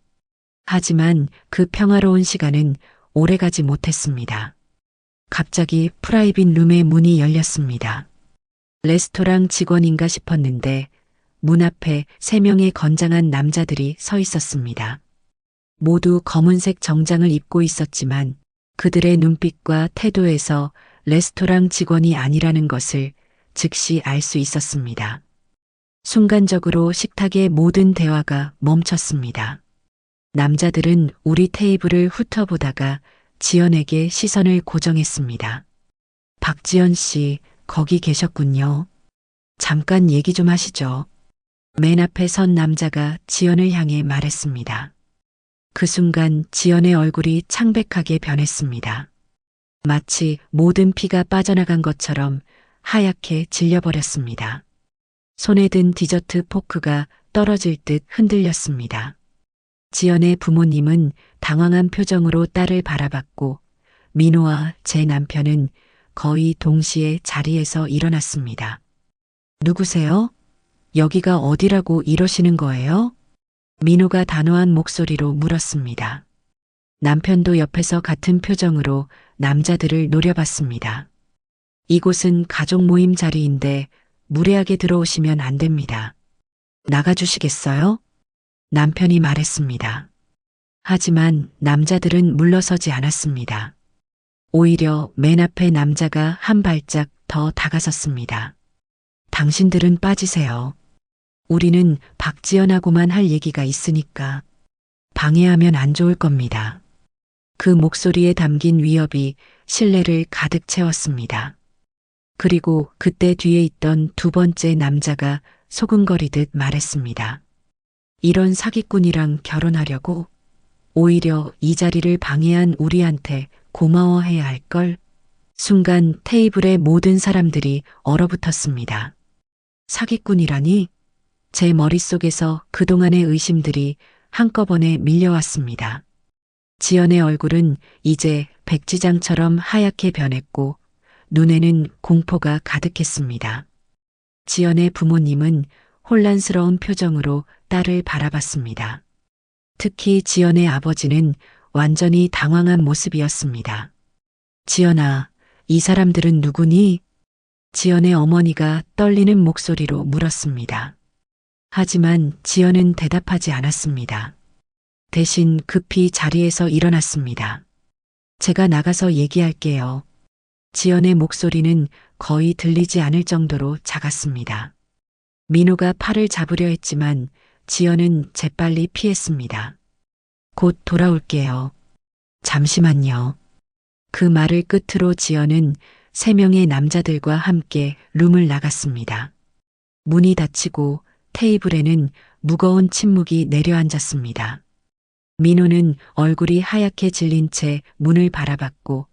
하지만 그 평화로운 시간은 오래가지 못했습니다. 갑자기 프라이빗 룸의 문이 열렸습니다. 레스토랑 직원인가 싶었는데 문 앞에 3명의 건장한 남자들이 서 있었습니다. 모두 검은색 정장을 입고 있었지만 그들의 눈빛과 태도에서 레스토랑 직원이 아니라는 것을 즉시 알 수 있었습니다. 순간적으로 식탁의 모든 대화가 멈췄습니다. 남자들은 우리 테이블을 훑어보다가 지연에게 시선을 고정했습니다. 박지연 씨, 거기 계셨군요. 잠깐 얘기 좀 하시죠. 맨 앞에 선 남자가 지연을 향해 말했습니다. 그 순간 지연의 얼굴이 창백하게 변했습니다. 마치 모든 피가 빠져나간 것처럼 하얗게 질려버렸습니다. 손에 든 디저트 포크가 떨어질 듯 흔들렸습니다. 지연의 부모님은 당황한 표정으로 딸을 바라봤고 민호와 제 남편은 거의 동시에 자리에서 일어났습니다. 누구세요? 여기가 어디라고 이러시는 거예요? 민호가 단호한 목소리로 물었습니다. 남편도 옆에서 같은 표정으로 남자들을 노려봤습니다. 이곳은 가족 모임 자리인데 무례하게 들어오시면 안 됩니다. 나가주시겠어요? 남편이 말했습니다. 하지만 남자들은 물러서지 않았습니다. 오히려 맨 앞에 남자가 한 발짝 더 다가섰습니다. 당신들은 빠지세요. 우리는 박지연하고만 할 얘기가 있으니까 방해하면 안 좋을 겁니다. 그 목소리에 담긴 위협이 신뢰를 가득 채웠습니다. 그리고 그때 뒤에 있던 두 번째 남자가 소근거리듯 말했습니다. 이런 사기꾼이랑 결혼하려고? 오히려 이 자리를 방해한 우리한테 고마워해야 할 걸. 순간 테이블의 모든 사람들이 얼어붙었습니다. 사기꾼이라니? 제 머릿속에서 그동안의 의심들이 한꺼번에 밀려왔습니다. 지연의 얼굴은 이제 백지장처럼 하얗게 변했고 눈에는 공포가 가득했습니다. 지연의 부모님은 혼란스러운 표정으로 딸을 바라봤습니다. 특히 지연의 아버지는 완전히 당황한 모습이었습니다. 지연아, 이 사람들은 누구니? 지연의 어머니가 떨리는 목소리로 물었습니다. 하지만 지연은 대답하지 않았습니다. 대신 급히 자리에서 일어났습니다. 제가 나가서 얘기할게요. 지연의 목소리는 거의 들리지 않을 정도로 작았습니다. 민호가 팔을 잡으려 했지만 지연은 재빨리 피했습니다. 곧 돌아올게요. 잠시만요. 그 말을 끝으로 지연은 3명의 남자들과 함께 룸을 나갔습니다. 문이 닫히고 테이블에는 무거운 침묵이 내려앉았습니다. 민호는 얼굴이 하얗게 질린 채 문을 바라봤고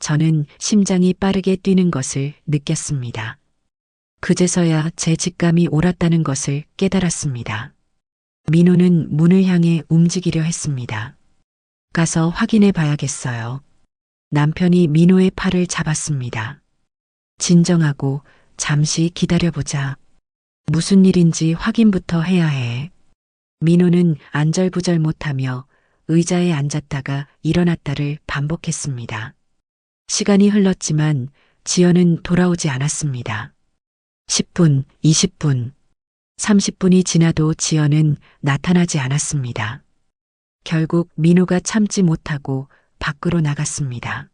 저는 심장이 빠르게 뛰는 것을 느꼈습니다. 그제서야 제 직감이 옳았다는 것을 깨달았습니다. 민호는 문을 향해 움직이려 했습니다. 가서 확인해 봐야겠어요. 남편이 민호의 팔을 잡았습니다. 진정하고 잠시 기다려보자. 무슨 일인지 확인부터 해야 해. 민호는 안절부절 못하며 의자에 앉았다가 일어났다를 반복했습니다. 시간이 흘렀지만 지연은 돌아오지 않았습니다. 10분, 20분, 30분이 지나도 지연은 나타나지 않았습니다. 결국 민호가 참지 못하고 밖으로 나갔습니다.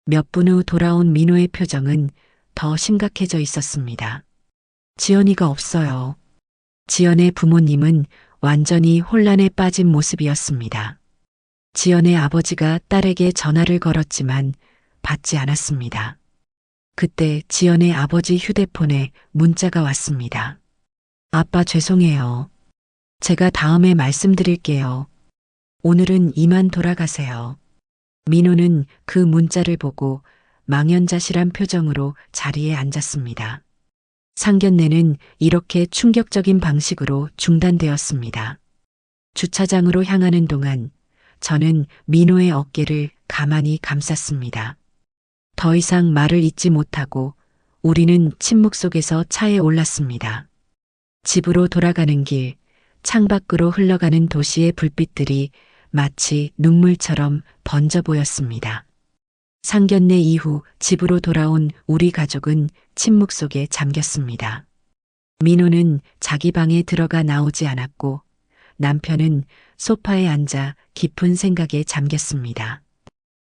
몇 분 후 돌아온 민호의 표정은 더 심각해져 있었습니다. 지연이가 없어요. 지연의 부모님은 완전히 혼란에 빠진 모습이었습니다. 지연의 아버지가 딸에게 전화를 걸었지만 받지 않았습니다. 그때 지연의 아버지 휴대폰에 문자가 왔습니다. 아빠 죄송해요. 제가 다음에 말씀드릴게요. 오늘은 이만 돌아가세요. 민호는 그 문자를 보고 망연자실한 표정으로 자리에 앉았습니다. 상견례는 이렇게 충격적인 방식으로 중단되었습니다. 주차장으로 향하는 동안 저는 민호의 어깨를 가만히 감쌌습니다. 더 이상 말을 잇지 못하고 우리는 침묵 속에서 차에 올랐습니다. 집으로 돌아가는 길, 창밖으로 흘러가는 도시의 불빛들이 마치 눈물처럼 번져 보였습니다. 상견례 이후 집으로 돌아온 우리 가족은 침묵 속에 잠겼습니다. 민호는 자기 방에 들어가 나오지 않았고 남편은 소파에 앉아 깊은 생각에 잠겼습니다.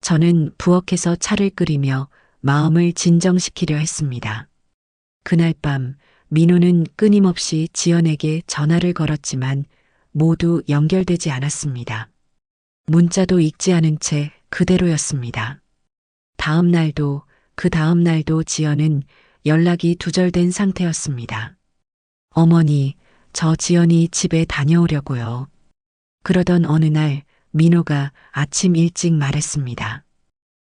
저는 부엌에서 차를 끓이며 마음을 진정시키려 했습니다. 그날 밤 민호는 끊임없이 지연에게 전화를 걸었지만 모두 연결되지 않았습니다. 문자도 읽지 않은 채 그대로였습니다. 다음 날도 그 다음 날도 지연은 연락이 두절된 상태였습니다. 어머니, 저 지연이 집에 다녀오려고요. 그러던 어느 날 민호가 아침 일찍 말했습니다.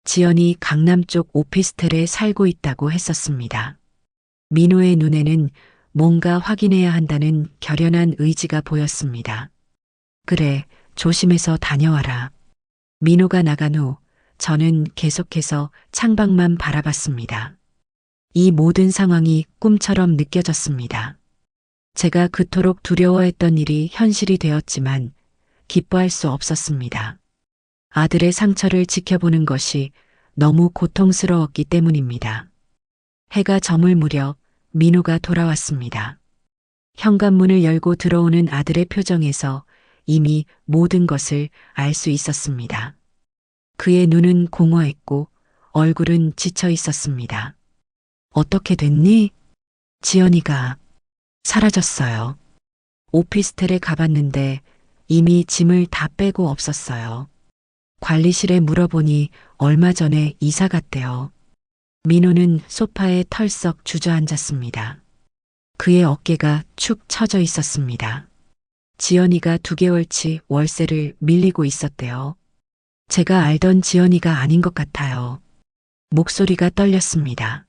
지연이 강남 쪽 오피스텔에 살고 있다고 했었습니다. 민호의 눈에는 뭔가 확인해야 한다는 결연한 의지가 보였습니다. 그래, 조심해서 다녀와라. 민호가 나간 후 저는 계속해서 창밖만 바라봤습니다. 이 모든 상황이 꿈처럼 느껴졌습니다. 제가 그토록 두려워했던 일이 현실이 되었지만 기뻐할 수 없었습니다. 아들의 상처를 지켜보는 것이 너무 고통스러웠기 때문입니다. 해가 저물 무렵 민호가 돌아왔습니다. 현관문을 열고 들어오는 아들의 표정에서 이미 모든 것을 알 수 있었습니다. 그의 눈은 공허했고 얼굴은 지쳐 있었습니다. 어떻게 됐니? 지연이가 사라졌어요. 오피스텔에 가봤는데 이미 짐을 다 빼고 없었어요. 관리실에 물어보니 얼마 전에 이사 갔대요. 민호는 소파에 털썩 주저앉았습니다. 그의 어깨가 축 처져 있었습니다. 지연이가 2개월치 월세를 밀리고 있었대요. 제가 알던 지연이가 아닌 것 같아요. 목소리가 떨렸습니다.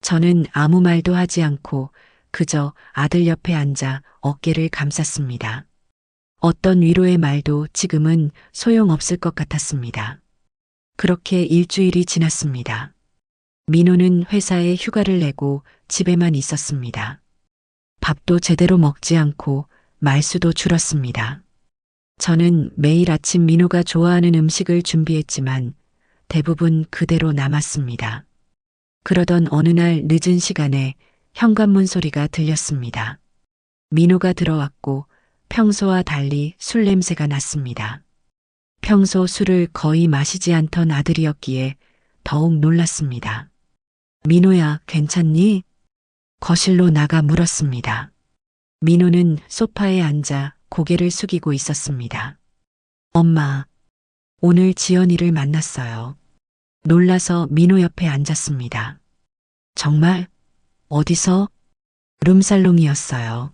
저는 아무 말도 하지 않고 그저 아들 옆에 앉아 어깨를 감쌌습니다. 어떤 위로의 말도 지금은 소용없을 것 같았습니다. 그렇게 일주일이 지났습니다. 민호는 회사에 휴가를 내고 집에만 있었습니다. 밥도 제대로 먹지 않고 말수도 줄었습니다. 저는 매일 아침 민호가 좋아하는 음식을 준비했지만 대부분 그대로 남았습니다. 그러던 어느 날 늦은 시간에 현관문 소리가 들렸습니다. 민호가 들어왔고 평소와 달리 술 냄새가 났습니다. 평소 술을 거의 마시지 않던 아들이었기에 더욱 놀랐습니다. 민호야, 괜찮니? 거실로 나가 물었습니다. 민호는 소파에 앉아 고개를 숙이고 있었습니다. 엄마, 오늘 지연이를 만났어요. 놀라서 민호 옆에 앉았습니다. 정말? 어디서? 룸살롱이었어요.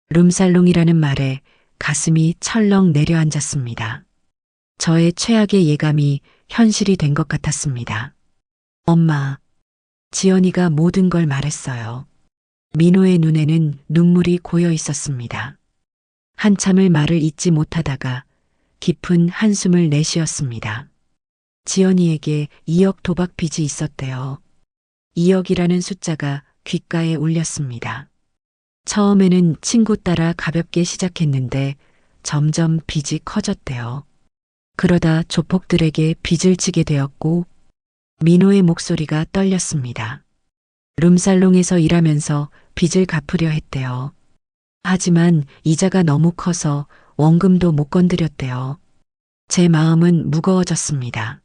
룸살롱이라는 말에 가슴이 철렁 내려앉았습니다. 저의 최악의 예감이 현실이 된 것 같았습니다. 엄마, 지연이가 모든 걸 말했어요. 민호의 눈에는 눈물이 고여 있었습니다. 한참을 말을 잇지 못하다가 깊은 한숨을 내쉬었습니다. 지연이에게 2억 도박 빚이 있었대요. 2억이라는 숫자가 귓가에 울렸습니다. 처음에는 친구 따라 가볍게 시작했는데 점점 빚이 커졌대요. 그러다 조폭들에게 빚을 지게 되었고 민호의 목소리가 떨렸습니다. 룸살롱에서 일하면서 빚을 갚으려 했대요. 하지만 이자가 너무 커서 원금도 못 건드렸대요. 제 마음은 무거워졌습니다.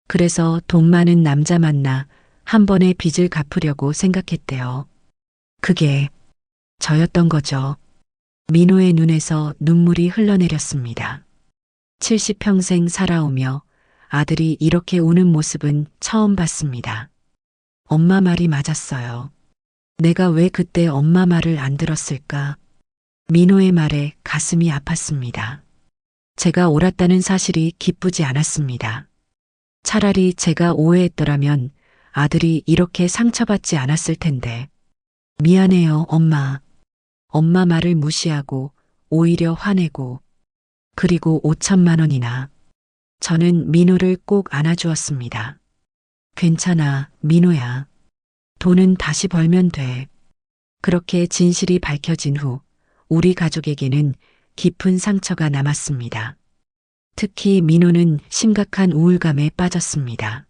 그래서 돈 많은 남자 만나 한 번에 빚을 갚으려고 생각했대요. 그게 저였던 거죠. 민호의 눈에서 눈물이 흘러내렸습니다. 70평생 살아오며 아들이 이렇게 우는 모습은 처음 봤습니다. 엄마 말이 맞았어요. 내가 왜 그때 엄마 말을 안 들었을까? 민호의 말에 가슴이 아팠습니다. 제가 옳았다는 사실이 기쁘지 않았습니다. 차라리 제가 오해했더라면 아들이 이렇게 상처받지 않았을 텐데. 미안해요, 엄마. 엄마 말을 무시하고 오히려 화내고 그리고 5천만 원이나. 저는 민호를 꼭 안아주었습니다. 괜찮아, 민호야. 돈은 다시 벌면 돼. 그렇게 진실이 밝혀진 후 우리 가족에게는 깊은 상처가 남았습니다. 특히 민호는 심각한 우울감에 빠졌습니다.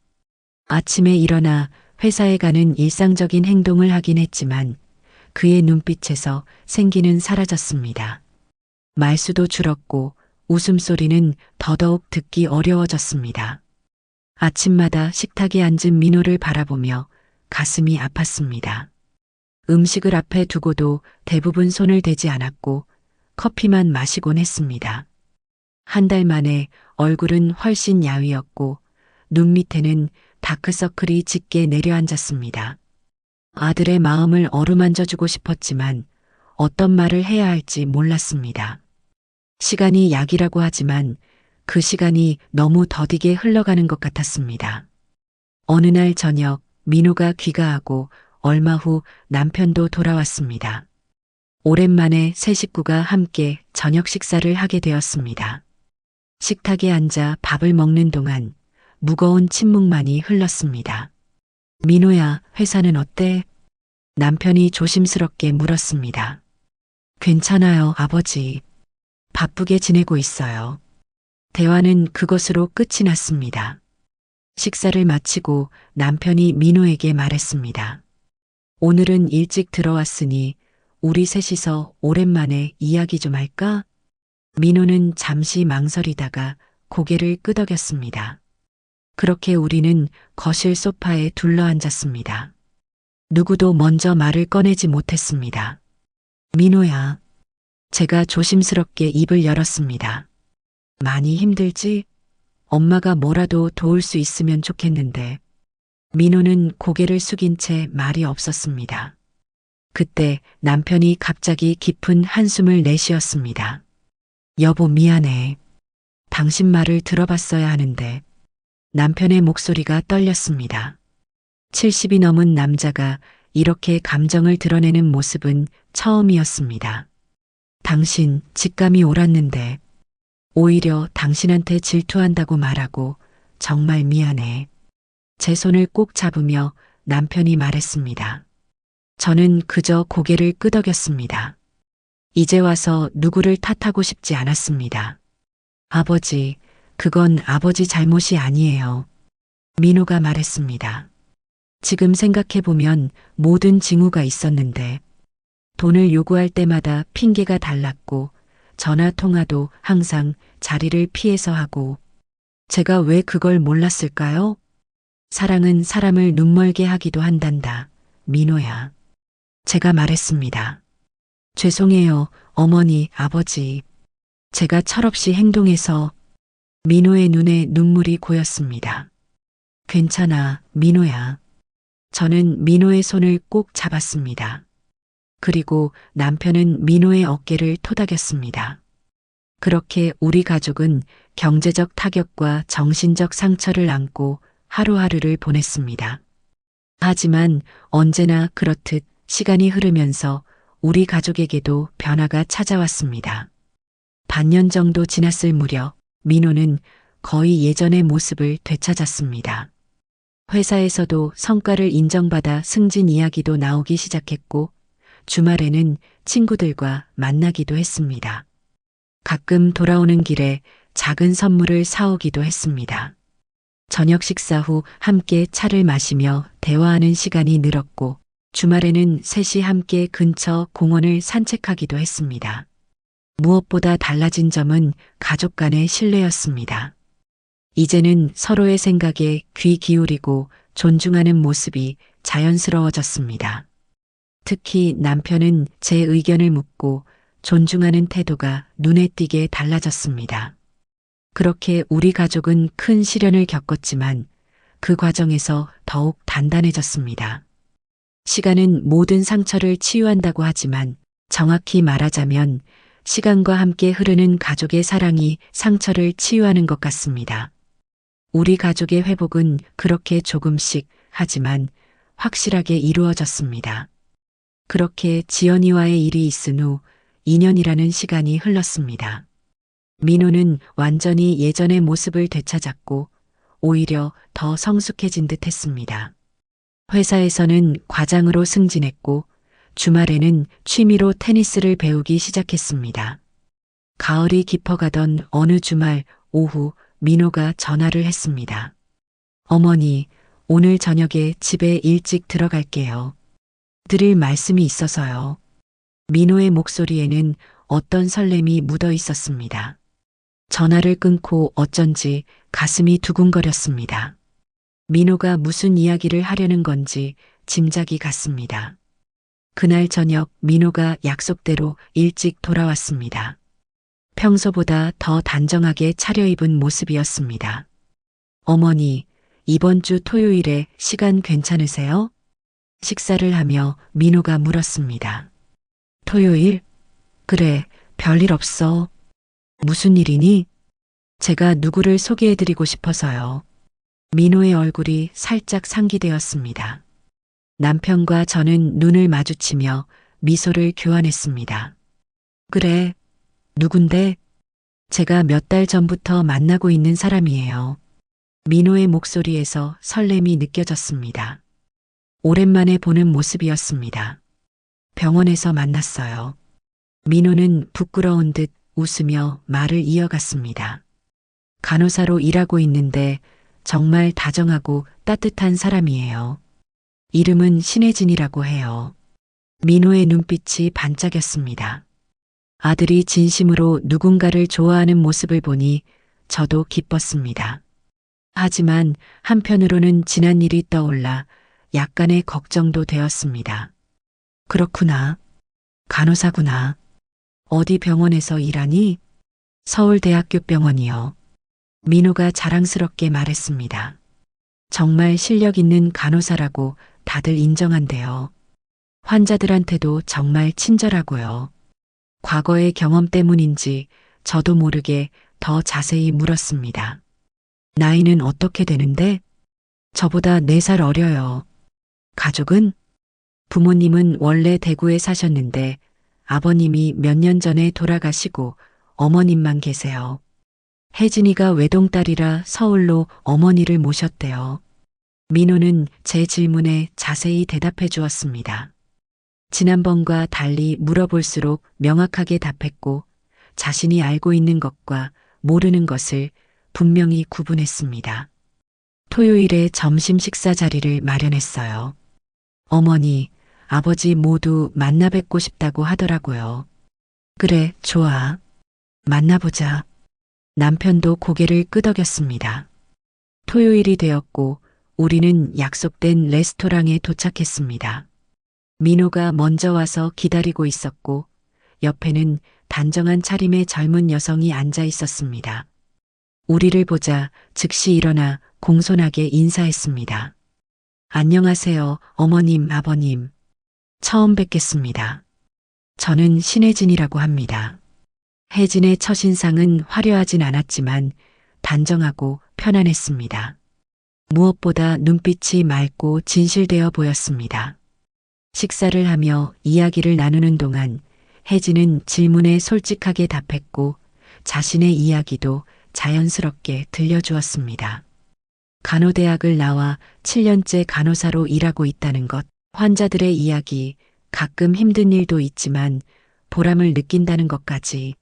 아침에 일어나 회사에 가는 일상적인 행동을 하긴 했지만 그의 눈빛에서 생기는 사라졌습니다. 말수도 줄었고 웃음소리는 더더욱 듣기 어려워졌습니다. 아침마다 식탁에 앉은 민호를 바라보며 가슴이 아팠습니다. 음식을 앞에 두고도 대부분 손을 대지 않았고 커피만 마시곤 했습니다. 한 달 만에 얼굴은 훨씬 야위었고 눈 밑에는 다크서클이 짙게 내려앉았습니다. 아들의 마음을 어루만져주고 싶었지만 어떤 말을 해야 할지 몰랐습니다. 시간이 약이라고 하지만 그 시간이 너무 더디게 흘러가는 것 같았습니다. 어느 날 저녁 민호가 귀가하고 얼마 후 남편도 돌아왔습니다. 오랜만에 세 식구가 함께 저녁 식사를 하게 되었습니다. 식탁에 앉아 밥을 먹는 동안 무거운 침묵만이 흘렀습니다. 민호야, 회사는 어때? 남편이 조심스럽게 물었습니다. 괜찮아요, 아버지. 바쁘게 지내고 있어요. 대화는 그것으로 끝이 났습니다. 식사를 마치고 남편이 민호에게 말했습니다. 오늘은 일찍 들어왔으니 우리 셋이서 오랜만에 이야기 좀 할까? 민호는 잠시 망설이다가 고개를 끄덕였습니다. 그렇게 우리는 거실 소파에 둘러앉았습니다. 누구도 먼저 말을 꺼내지 못했습니다. 민호야. 제가 조심스럽게 입을 열었습니다. 많이 힘들지? 엄마가 뭐라도 도울 수 있으면 좋겠는데. 민호는 고개를 숙인 채 말이 없었습니다. 그때 남편이 갑자기 깊은 한숨을 내쉬었습니다. 여보, 미안해. 당신 말을 들어봤어야 하는데. 남편의 목소리가 떨렸습니다. 70이 넘은 남자가 이렇게 감정을 드러내는 모습은 처음이었습니다. 당신 직감이 옳았는데 오히려 당신한테 질투한다고 말하고 정말 미안해. 제 손을 꼭 잡으며 남편이 말했습니다. 저는 그저 고개를 끄덕였습니다. 이제 와서 누구를 탓하고 싶지 않았습니다. 아버지, 그건 아버지 잘못이 아니에요. 민호가 말했습니다. 지금 생각해보면 모든 징후가 있었는데 돈을 요구할 때마다 핑계가 달랐고 전화 통화도 항상 자리를 피해서 하고 제가 왜 그걸 몰랐을까요? 사랑은 사람을 눈멀게 하기도 한단다. 민호야. 제가 말했습니다. 죄송해요, 어머니, 아버지. 제가 철없이 행동해서. 민호의 눈에 눈물이 고였습니다. 괜찮아, 민호야. 저는 민호의 손을 꼭 잡았습니다. 그리고 남편은 민호의 어깨를 토닥였습니다. 그렇게 우리 가족은 경제적 타격과 정신적 상처를 안고 하루하루를 보냈습니다. 하지만 언제나 그렇듯 시간이 흐르면서 우리 가족에게도 변화가 찾아왔습니다. 반년 정도 지났을 무렵 민호는 거의 예전의 모습을 되찾았습니다. 회사에서도 성과를 인정받아 승진 이야기도 나오기 시작했고 주말에는 친구들과 만나기도 했습니다. 가끔 돌아오는 길에 작은 선물을 사오기도 했습니다. 저녁 식사 후 함께 차를 마시며 대화하는 시간이 늘었고 주말에는 셋이 함께 근처 공원을 산책하기도 했습니다. 무엇보다 달라진 점은 가족 간의 신뢰였습니다. 이제는 서로의 생각에 귀 기울이고 존중하는 모습이 자연스러워졌습니다. 특히 남편은 제 의견을 묻고 존중하는 태도가 눈에 띄게 달라졌습니다. 그렇게 우리 가족은 큰 시련을 겪었지만 그 과정에서 더욱 단단해졌습니다. 시간은 모든 상처를 치유한다고 하지만 정확히 말하자면 시간과 함께 흐르는 가족의 사랑이 상처를 치유하는 것 같습니다. 우리 가족의 회복은 그렇게 조금씩 하지만 확실하게 이루어졌습니다. 그렇게 지연이와의 일이 있은 후 2년이라는 시간이 흘렀습니다. 민호는 완전히 예전의 모습을 되찾았고 오히려 더 성숙해진 듯 했습니다. 회사에서는 과장으로 승진했고 주말에는 취미로 테니스를 배우기 시작했습니다. 가을이 깊어가던 어느 주말 오후 민호가 전화를 했습니다. 어머니, 오늘 저녁에 집에 일찍 들어갈게요. 드릴 말씀이 있어서요. 민호의 목소리에는 어떤 설렘이 묻어 있었습니다. 전화를 끊고 어쩐지 가슴이 두근거렸습니다. 민호가 무슨 이야기를 하려는 건지 짐작이 갔습니다. 그날 저녁 민호가 약속대로 일찍 돌아왔습니다. 평소보다 더 단정하게 차려입은 모습이었습니다. 어머니, 이번 주 토요일에 시간 괜찮으세요? 식사를 하며 민호가 물었습니다. 토요일? 그래, 별일 없어. 무슨 일이니? 제가 누구를 소개해드리고 싶어서요. 민호의 얼굴이 살짝 상기되었습니다. 남편과 저는 눈을 마주치며 미소를 교환했습니다. 그래, 누군데? 제가 몇 달 전부터 만나고 있는 사람이에요. 민호의 목소리에서 설렘이 느껴졌습니다. 오랜만에 보는 모습이었습니다. 병원에서 만났어요. 민호는 부끄러운 듯 웃으며 말을 이어갔습니다. 간호사로 일하고 있는데 정말 다정하고 따뜻한 사람이에요. 이름은 신혜진이라고 해요. 민호의 눈빛이 반짝였습니다. 아들이 진심으로 누군가를 좋아하는 모습을 보니 저도 기뻤습니다. 하지만 한편으로는 지난 일이 떠올라 약간의 걱정도 되었습니다. 그렇구나. 간호사구나. 어디 병원에서 일하니? 서울대학교 병원이요. 민호가 자랑스럽게 말했습니다. 정말 실력 있는 간호사라고 다들 인정한대요. 환자들한테도 정말 친절하고요. 과거의 경험 때문인지 저도 모르게 더 자세히 물었습니다. 나이는 어떻게 되는데? 저보다 4살 어려요. 가족은? 부모님은 원래 대구에 사셨는데 아버님이 몇 년 전에 돌아가시고 어머님만 계세요. 혜진이가 외동딸이라 서울로 어머니를 모셨대요. 민호는 제 질문에 자세히 대답해 주었습니다. 지난번과 달리 물어볼수록 명확하게 답했고 자신이 알고 있는 것과 모르는 것을 분명히 구분했습니다. 토요일에 점심 식사 자리를 마련했어요. 어머니, 아버지 모두 만나 뵙고 싶다고 하더라고요. 그래, 좋아. 만나보자. 남편도 고개를 끄덕였습니다. 토요일이 되었고 우리는 약속된 레스토랑에 도착했습니다. 민호가 먼저 와서 기다리고 있었고 옆에는 단정한 차림의 젊은 여성이 앉아 있었습니다. 우리를 보자 즉시 일어나 공손하게 인사했습니다. 안녕하세요, 어머님, 아버님. 처음 뵙겠습니다. 저는 신혜진이라고 합니다. 혜진의 첫인상은 화려하진 않았지만 단정하고 편안했습니다. 무엇보다 눈빛이 맑고 진실되어 보였습니다. 식사를 하며 이야기를 나누는 동안 혜진은 질문에 솔직하게 답했고 자신의 이야기도 자연스럽게 들려주었습니다. 간호대학을 나와 7년째 간호사로 일하고 있다는 것, 환자들의 이야기, 가끔 힘든 일도 있지만 보람을 느낀다는 것까지.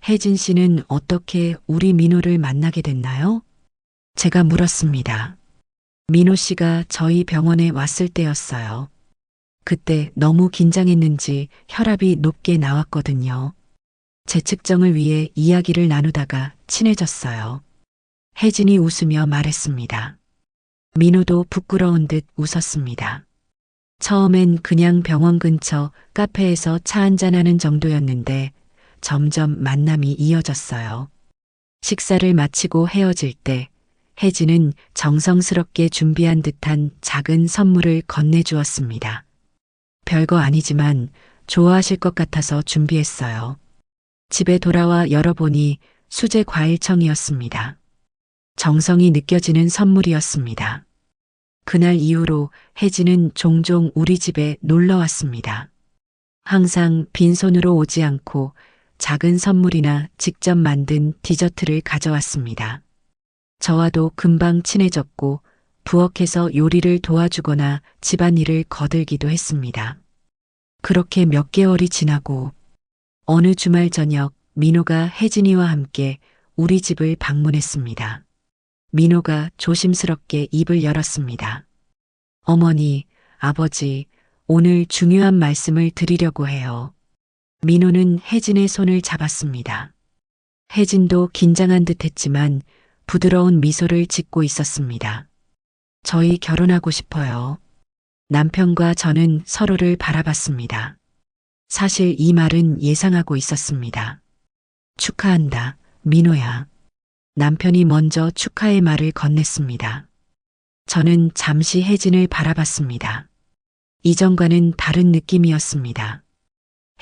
혜진 씨는 어떻게 우리 민호를 만나게 됐나요? 제가 물었습니다. 민호 씨가 저희 병원에 왔을 때였어요. 그때 너무 긴장했는지 혈압이 높게 나왔거든요. 제 측정을 위해 이야기를 나누다가 친해졌어요. 혜진이 웃으며 말했습니다. 민호도 부끄러운 듯 웃었습니다. 처음엔 그냥 병원 근처 카페에서 차 한잔하는 정도였는데 점점 만남이 이어졌어요. 식사를 마치고 헤어질 때 혜진은 정성스럽게 준비한 듯한 작은 선물을 건네주었습니다. 별거 아니지만 좋아하실 것 같아서 준비했어요. 집에 돌아와 열어보니 수제 과일청이었습니다. 정성이 느껴지는 선물이었습니다. 그날 이후로 혜진은 종종 우리 집에 놀러 왔습니다. 항상 빈손으로 오지 않고 작은 선물이나 직접 만든 디저트를 가져왔습니다. 저와도 금방 친해졌고 부엌에서 요리를 도와주거나 집안일을 거들기도 했습니다. 그렇게 몇 개월이 지나고 어느 주말 저녁 민호가 혜진이와 함께 우리 집을 방문했습니다. 민호가 조심스럽게 입을 열었습니다. 어머니, 아버지, 오늘 중요한 말씀을 드리려고 해요. 민호는 혜진의 손을 잡았습니다. 혜진도 긴장한 듯 했지만 부드러운 미소를 짓고 있었습니다. 저희 결혼하고 싶어요. 남편과 저는 서로를 바라봤습니다. 사실 이 말은 예상하고 있었습니다. 축하한다, 민호야. 남편이 먼저 축하의 말을 건넸습니다. 저는 잠시 혜진을 바라봤습니다. 이전과는 다른 느낌이었습니다.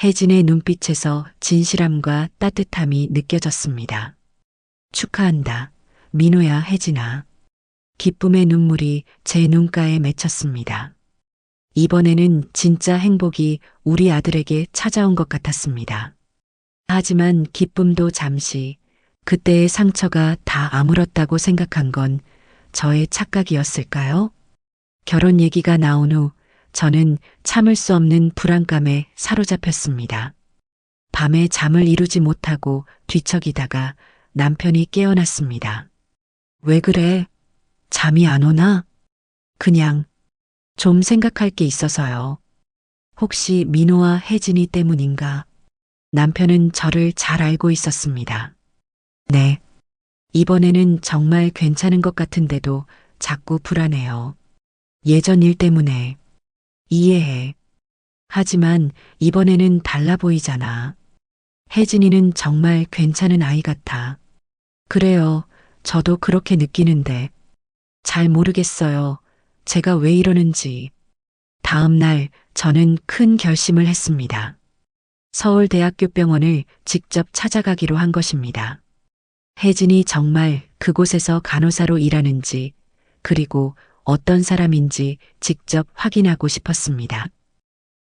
혜진의 눈빛에서 진실함과 따뜻함이 느껴졌습니다. 축하한다, 민호야, 혜진아. 기쁨의 눈물이 제 눈가에 맺혔습니다. 이번에는 진짜 행복이 우리 아들에게 찾아온 것 같았습니다. 하지만 기쁨도 잠시, 그때의 상처가 다 아물었다고 생각한 건 저의 착각이었을까요? 결혼 얘기가 나온 후 저는 참을 수 없는 불안감에 사로잡혔습니다. 밤에 잠을 이루지 못하고 뒤척이다가 남편이 깨어났습니다. 왜 그래? 잠이 안 오나? 그냥 좀 생각할 게 있어서요. 혹시 민호와 혜진이 때문인가? 남편은 저를 잘 알고 있었습니다. 네. 이번에는 정말 괜찮은 것 같은데도 자꾸 불안해요. 예전 일 때문에. 이해해. 하지만 이번에는 달라 보이잖아. 혜진이는 정말 괜찮은 아이 같아. 그래요. 저도 그렇게 느끼는데. 잘 모르겠어요. 제가 왜 이러는지. 다음 날 저는 큰 결심을 했습니다. 서울대학교 병원을 직접 찾아가기로 한 것입니다. 혜진이 정말 그곳에서 간호사로 일하는지, 그리고 어떤 사람인지 직접 확인하고 싶었습니다.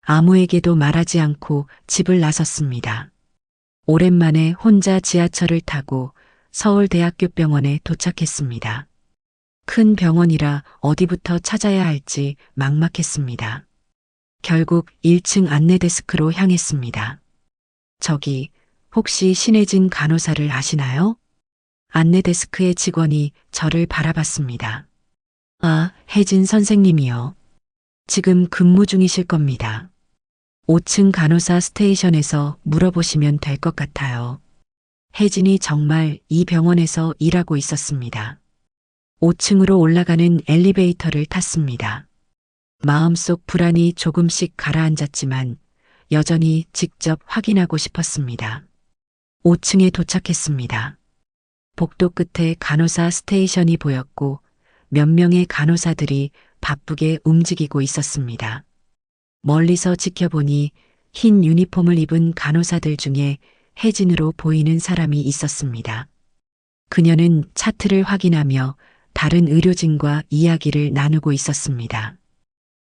아무에게도 말하지 않고 집을 나섰습니다. 오랜만에 혼자 지하철을 타고 서울대학교 병원에 도착했습니다. 큰 병원이라 어디부터 찾아야 할지 막막했습니다. 결국 1층 안내 데스크로 향했습니다. 저기, 혹시 신혜진 간호사를 아시나요? 안내 데스크의 직원이 저를 바라봤습니다. 아, 혜진 선생님이요. 지금 근무 중이실 겁니다. 5층 간호사 스테이션에서 물어보시면 될 것 같아요. 혜진이 정말 이 병원에서 일하고 있었습니다. 5층으로 올라가는 엘리베이터를 탔습니다. 마음속 불안이 조금씩 가라앉았지만 여전히 직접 확인하고 싶었습니다. 5층에 도착했습니다. 복도 끝에 간호사 스테이션이 보였고 몇 명의 간호사들이 바쁘게 움직이고 있었습니다. 멀리서 지켜보니 흰 유니폼을 입은 간호사들 중에 혜진으로 보이는 사람이 있었습니다. 그녀는 차트를 확인하며 다른 의료진과 이야기를 나누고 있었습니다.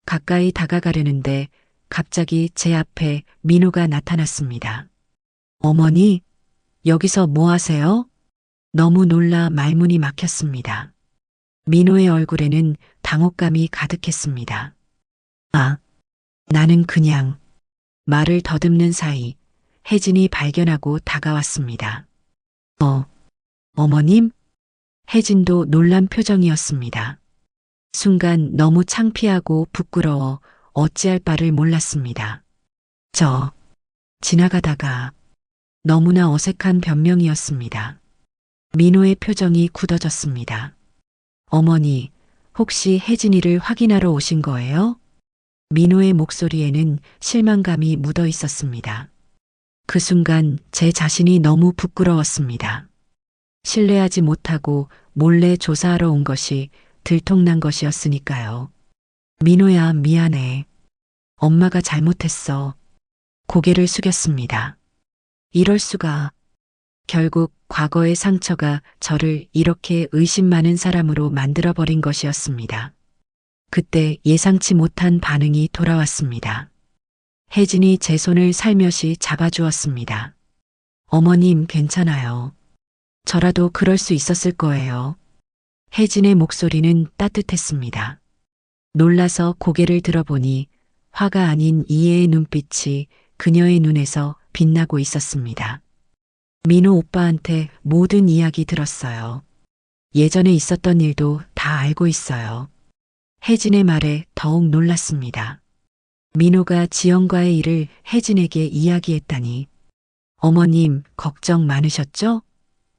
가까이 다가가려는데 갑자기 제 앞에 민호가 나타났습니다. 어머니, 여기서 뭐 하세요? 너무 놀라 말문이 막혔습니다. 민호의 얼굴에는 당혹감이 가득했습니다. 아, 나는 그냥 말을 더듬는 사이 혜진이 발견하고 다가왔습니다. 어머님? 혜진도 놀란 표정이었습니다. 순간 너무 창피하고 부끄러워 어찌할 바를 몰랐습니다. 지나가다가 너무나 어색한 변명이었습니다. 민호의 표정이 굳어졌습니다. 어머니, 혹시 혜진이를 확인하러 오신 거예요? 민호의 목소리에는 실망감이 묻어 있었습니다. 그 순간 제 자신이 너무 부끄러웠습니다. 신뢰하지 못하고 몰래 조사하러 온 것이 들통난 것이었으니까요. 민호야, 미안해. 엄마가 잘못했어. 고개를 숙였습니다. 이럴 수가. 결국 과거의 상처가 저를 이렇게 의심 많은 사람으로 만들어버린 것이었습니다. 그때 예상치 못한 반응이 돌아왔습니다. 혜진이 제 손을 살며시 잡아주었습니다. 어머님, 괜찮아요. 저라도 그럴 수 있었을 거예요. 혜진의 목소리는 따뜻했습니다. 놀라서 고개를 들어보니 화가 아닌 이해의 눈빛이 그녀의 눈에서 빛나고 있었습니다. 민호 오빠한테 모든 이야기 들었어요. 예전에 있었던 일도 다 알고 있어요. 혜진의 말에 더욱 놀랐습니다. 민호가 지영과의 일을 혜진에게 이야기했다니. 어머님, 걱정 많으셨죠?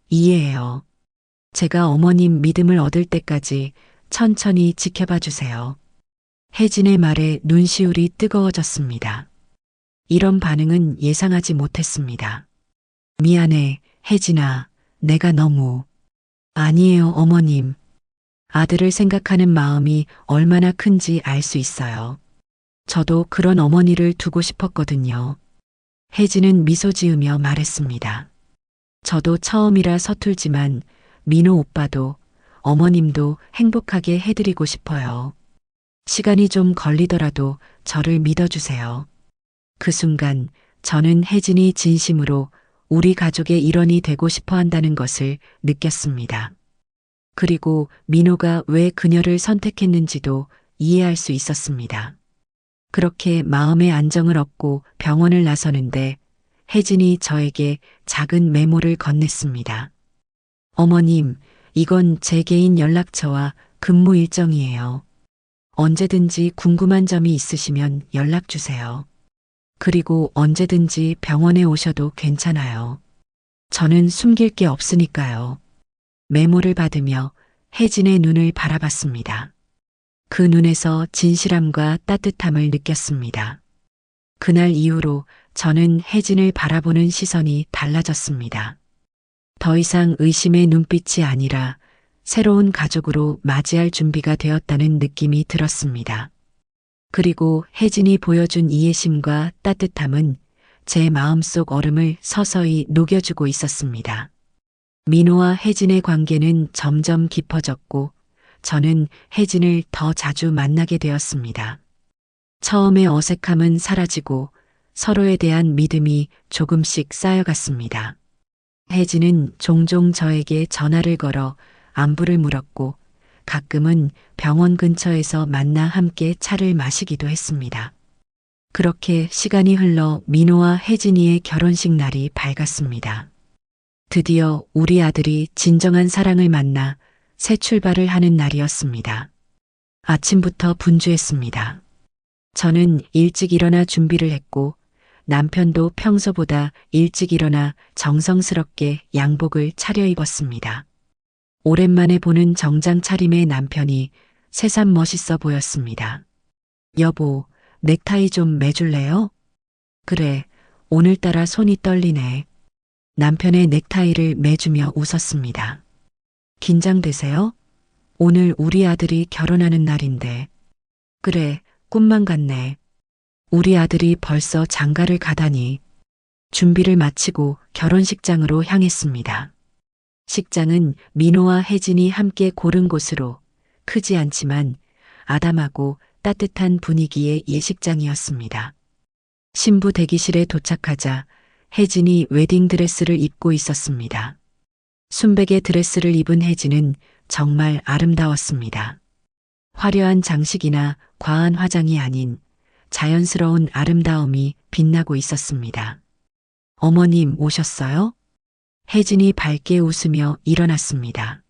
이해해요. 제가 어머님 믿음을 얻을 때까지 천천히 지켜봐 주세요. 혜진의 말에 눈시울이 뜨거워졌습니다. 이런 반응은 예상하지 못했습니다. 미안해, 혜진아. 내가 너무. 아니에요, 어머님. 아들을 생각하는 마음이 얼마나 큰지 알 수 있어요. 저도 그런 어머니를 두고 싶었거든요. 혜진은 미소 지으며 말했습니다. 저도 처음이라 서툴지만 민호 오빠도 어머님도 행복하게 해드리고 싶어요. 시간이 좀 걸리더라도 저를 믿어주세요. 그 순간 저는 혜진이 진심으로 우리 가족의 일원이 되고 싶어 한다는 것을 느꼈습니다. 그리고 민호가 왜 그녀를 선택했는지도 이해할 수 있었습니다. 그렇게 마음의 안정을 얻고 병원을 나서는데 혜진이 저에게 작은 메모를 건넸습니다. 어머님, 이건 제 개인 연락처와 근무 일정이에요. 언제든지 궁금한 점이 있으시면 연락 주세요. 그리고 언제든지 병원에 오셔도 괜찮아요. 저는 숨길 게 없으니까요. 메모를 받으며 혜진의 눈을 바라봤습니다. 그 눈에서 진실함과 따뜻함을 느꼈습니다. 그날 이후로 저는 혜진을 바라보는 시선이 달라졌습니다. 더 이상 의심의 눈빛이 아니라 새로운 가족으로 맞이할 준비가 되었다는 느낌이 들었습니다. 그리고 혜진이 보여준 이해심과 따뜻함은 제 마음속 얼음을 서서히 녹여주고 있었습니다. 민호와 혜진의 관계는 점점 깊어졌고 저는 혜진을 더 자주 만나게 되었습니다. 처음의 어색함은 사라지고 서로에 대한 믿음이 조금씩 쌓여갔습니다. 혜진은 종종 저에게 전화를 걸어 안부를 물었고 가끔은 병원 근처에서 만나 함께 차를 마시기도 했습니다. 그렇게 시간이 흘러 민호와 혜진이의 결혼식 날이 밝았습니다. 드디어 우리 아들이 진정한 사랑을 만나 새 출발을 하는 날이었습니다. 아침부터 분주했습니다. 저는 일찍 일어나 준비를 했고 남편도 평소보다 일찍 일어나 정성스럽게 양복을 차려입었습니다. 오랜만에 보는 정장 차림의 남편이 새삼 멋있어 보였습니다. 여보, 넥타이 좀 매줄래요? 그래, 오늘따라 손이 떨리네. 남편의 넥타이를 매주며 웃었습니다. 긴장되세요? 오늘 우리 아들이 결혼하는 날인데. 그래, 꿈만 같네. 우리 아들이 벌써 장가를 가다니. 준비를 마치고 결혼식장으로 향했습니다. 식장은 민호와 혜진이 함께 고른 곳으로 크지 않지만 아담하고 따뜻한 분위기의 예식장이었습니다. 신부 대기실에 도착하자 혜진이 웨딩드레스를 입고 있었습니다. 순백의 드레스를 입은 혜진은 정말 아름다웠습니다. 화려한 장식이나 과한 화장이 아닌 자연스러운 아름다움이 빛나고 있었습니다. 어머님 오셨어요? 혜진이 밝게 웃으며 일어났습니다.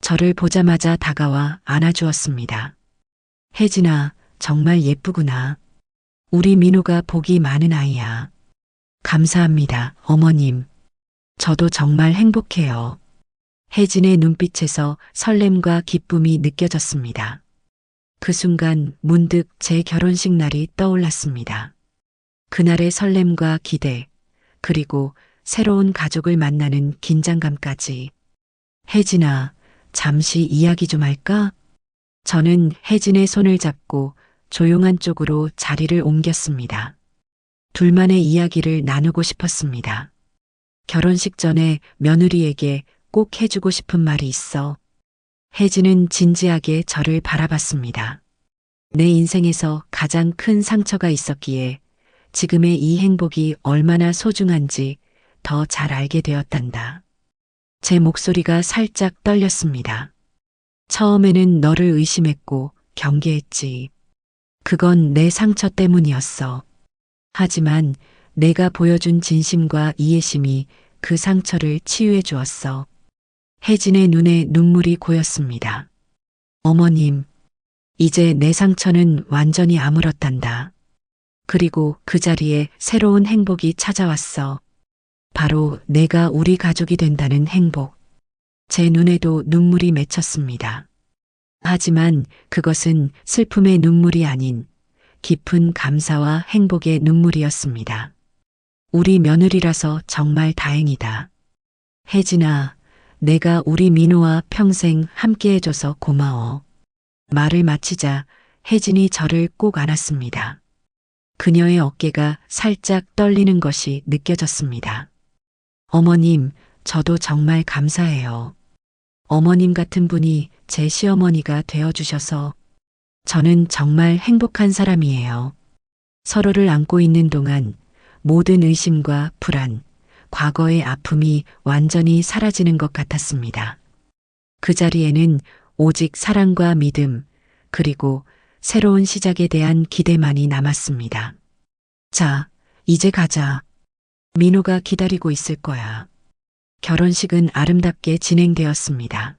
저를 보자마자 다가와 안아주었습니다. 혜진아, 정말 예쁘구나. 우리 민호가 복이 많은 아이야. 감사합니다, 어머님. 저도 정말 행복해요. 혜진의 눈빛에서 설렘과 기쁨이 느껴졌습니다. 그 순간 문득 제 결혼식 날이 떠올랐습니다. 그날의 설렘과 기대, 그리고 새로운 가족을 만나는 긴장감까지. 혜진아, 잠시 이야기 좀 할까? 저는 혜진의 손을 잡고 조용한 쪽으로 자리를 옮겼습니다. 둘만의 이야기를 나누고 싶었습니다. 결혼식 전에 며느리에게 꼭 해주고 싶은 말이 있어. 혜진은 진지하게 저를 바라봤습니다. 내 인생에서 가장 큰 상처가 있었기에 지금의 이 행복이 얼마나 소중한지 더 잘 알게 되었단다. 제 목소리가 살짝 떨렸습니다. 처음에는 너를 의심했고 경계했지. 그건 내 상처 때문이었어. 하지만 내가 보여준 진심과 이해심이 그 상처를 치유해 주었어. 혜진의 눈에 눈물이 고였습니다. 어머님, 이제 내 상처는 완전히 아물었단다. 그리고 그 자리에 새로운 행복이 찾아왔어. 바로 내가 우리 가족이 된다는 행복. 제 눈에도 눈물이 맺혔습니다. 하지만 그것은 슬픔의 눈물이 아닌 깊은 감사와 행복의 눈물이었습니다. 우리 며느리라서 정말 다행이다. 혜진아, 내가 우리 민호와 평생 함께 해줘서 고마워. 말을 마치자 혜진이 저를 꼭 안았습니다. 그녀의 어깨가 살짝 떨리는 것이 느껴졌습니다. 어머님, 저도 정말 감사해요. 어머님 같은 분이 제 시어머니가 되어주셔서 저는 정말 행복한 사람이에요. 서로를 안고 있는 동안 모든 의심과 불안, 과거의 아픔이 완전히 사라지는 것 같았습니다. 그 자리에는 오직 사랑과 믿음, 그리고 새로운 시작에 대한 기대만이 남았습니다. 자, 이제 가자. 민호가 기다리고 있을 거야. 결혼식은 아름답게 진행되었습니다.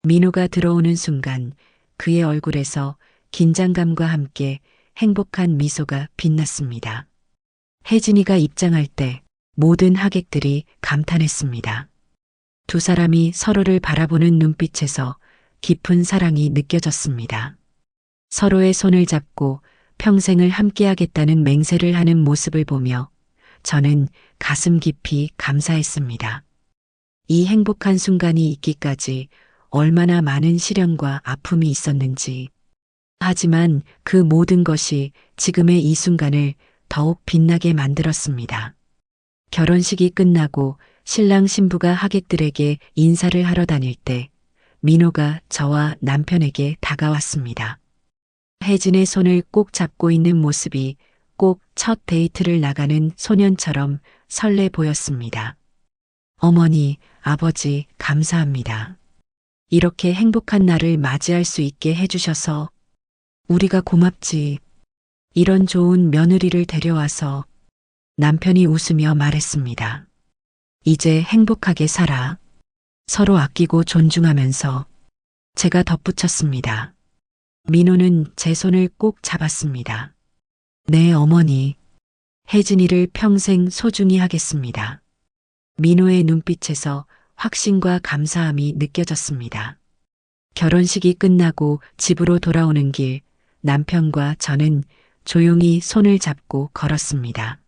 민호가 들어오는 순간 그의 얼굴에서 긴장감과 함께 행복한 미소가 빛났습니다. 혜진이가 입장할 때 모든 하객들이 감탄했습니다. 두 사람이 서로를 바라보는 눈빛에서 깊은 사랑이 느껴졌습니다. 서로의 손을 잡고 평생을 함께하겠다는 맹세를 하는 모습을 보며 저는 가슴 깊이 감사했습니다. 이 행복한 순간이 있기까지 얼마나 많은 시련과 아픔이 있었는지. 하지만 그 모든 것이 지금의 이 순간을 더욱 빛나게 만들었습니다. 결혼식이 끝나고 신랑 신부가 하객들에게 인사를 하러 다닐 때 민호가 저와 남편에게 다가왔습니다. 혜진의 손을 꼭 잡고 있는 모습이 꼭 첫 데이트를 나가는 소년처럼 설레 보였습니다. 어머니, 아버지, 감사합니다. 이렇게 행복한 날을 맞이할 수 있게 해주셔서 우리가 고맙지. 이런 좋은 며느리를 데려와서 남편이 웃으며 말했습니다. 이제 행복하게 살아. 서로 아끼고 존중하면서 제가 덧붙였습니다. 민호는 제 손을 꼭 잡았습니다. 네, 어머니. 혜진이를 평생 소중히 하겠습니다. 민호의 눈빛에서 확신과 감사함이 느껴졌습니다. 결혼식이 끝나고 집으로 돌아오는 길, 남편과 저는 조용히 손을 잡고 걸었습니다.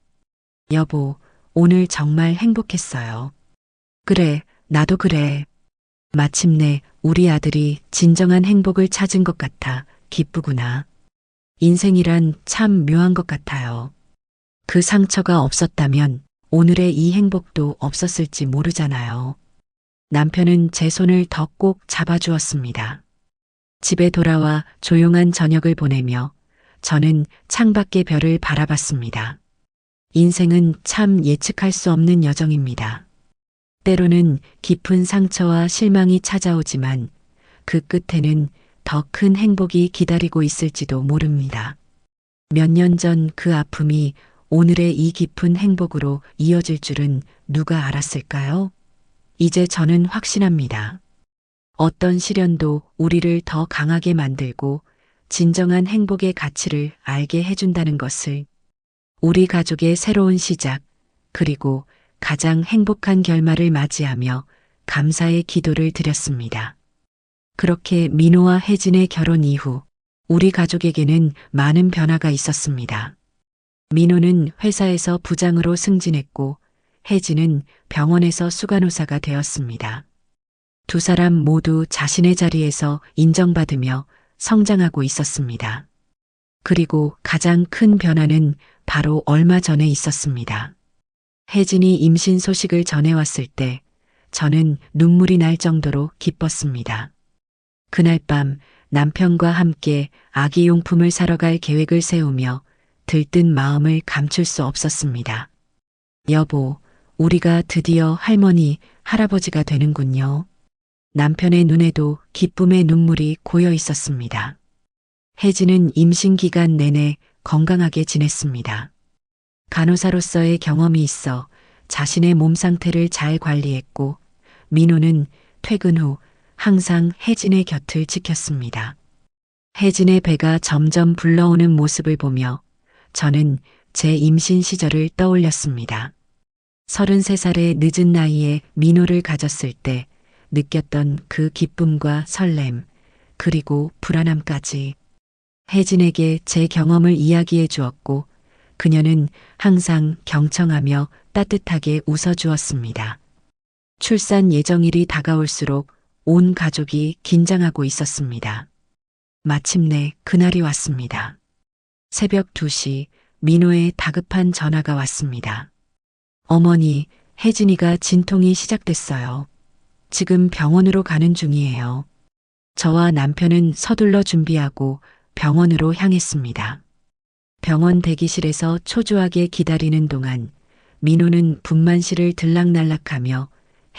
여보, 오늘 정말 행복했어요. 그래, 나도 그래. 마침내 우리 아들이 진정한 행복을 찾은 것 같아 기쁘구나. 인생이란 참 묘한 것 같아요. 그 상처가 없었다면 오늘의 이 행복도 없었을지 모르잖아요. 남편은 제 손을 더 꼭 잡아주었습니다. 집에 돌아와 조용한 저녁을 보내며 저는 창밖의 별을 바라봤습니다. 인생은 참 예측할 수 없는 여정입니다. 때로는 깊은 상처와 실망이 찾아오지만 그 끝에는 더 큰 행복이 기다리고 있을지도 모릅니다. 몇 년 전 그 아픔이 오늘의 이 깊은 행복으로 이어질 줄은 누가 알았을까요? 이제 저는 확신합니다. 어떤 시련도 우리를 더 강하게 만들고 진정한 행복의 가치를 알게 해준다는 것을 우리 가족의 새로운 시작, 그리고 가장 행복한 결말을 맞이하며 감사의 기도를 드렸습니다. 그렇게 민호와 혜진의 결혼 이후 우리 가족에게는 많은 변화가 있었습니다. 민호는 회사에서 부장으로 승진했고 혜진은 병원에서 수간호사가 되었습니다. 두 사람 모두 자신의 자리에서 인정받으며 성장하고 있었습니다. 그리고 가장 큰 변화는 바로 얼마 전에 있었습니다. 혜진이 임신 소식을 전해왔을 때 저는 눈물이 날 정도로 기뻤습니다. 그날 밤 남편과 함께 아기 용품을 사러 갈 계획을 세우며 들뜬 마음을 감출 수 없었습니다. 여보, 우리가 드디어 할머니, 할아버지가 되는군요. 남편의 눈에도 기쁨의 눈물이 고여 있었습니다. 혜진은 임신 기간 내내 건강하게 지냈습니다. 간호사로서의 경험이 있어 자신의 몸 상태를 잘 관리했고 민호는 퇴근 후 항상 혜진의 곁을 지켰습니다. 혜진의 배가 점점 불러오는 모습을 보며 저는 제 임신 시절을 떠올렸습니다. 33살의 늦은 나이에 민호를 가졌을 때 느꼈던 그 기쁨과 설렘, 그리고 불안함까지 혜진에게 제 경험을 이야기해 주었고 그녀는 항상 경청하며 따뜻하게 웃어주었습니다. 출산 예정일이 다가올수록 온 가족이 긴장하고 있었습니다. 마침내 그날이 왔습니다. 새벽 2시 민호의 다급한 전화가 왔습니다. 어머니, 혜진이가 진통이 시작됐어요. 지금 병원으로 가는 중이에요. 저와 남편은 서둘러 준비하고 병원으로 향했습니다. 병원 대기실에서 초조하게 기다리는 동안 민호는 분만실을 들락날락하며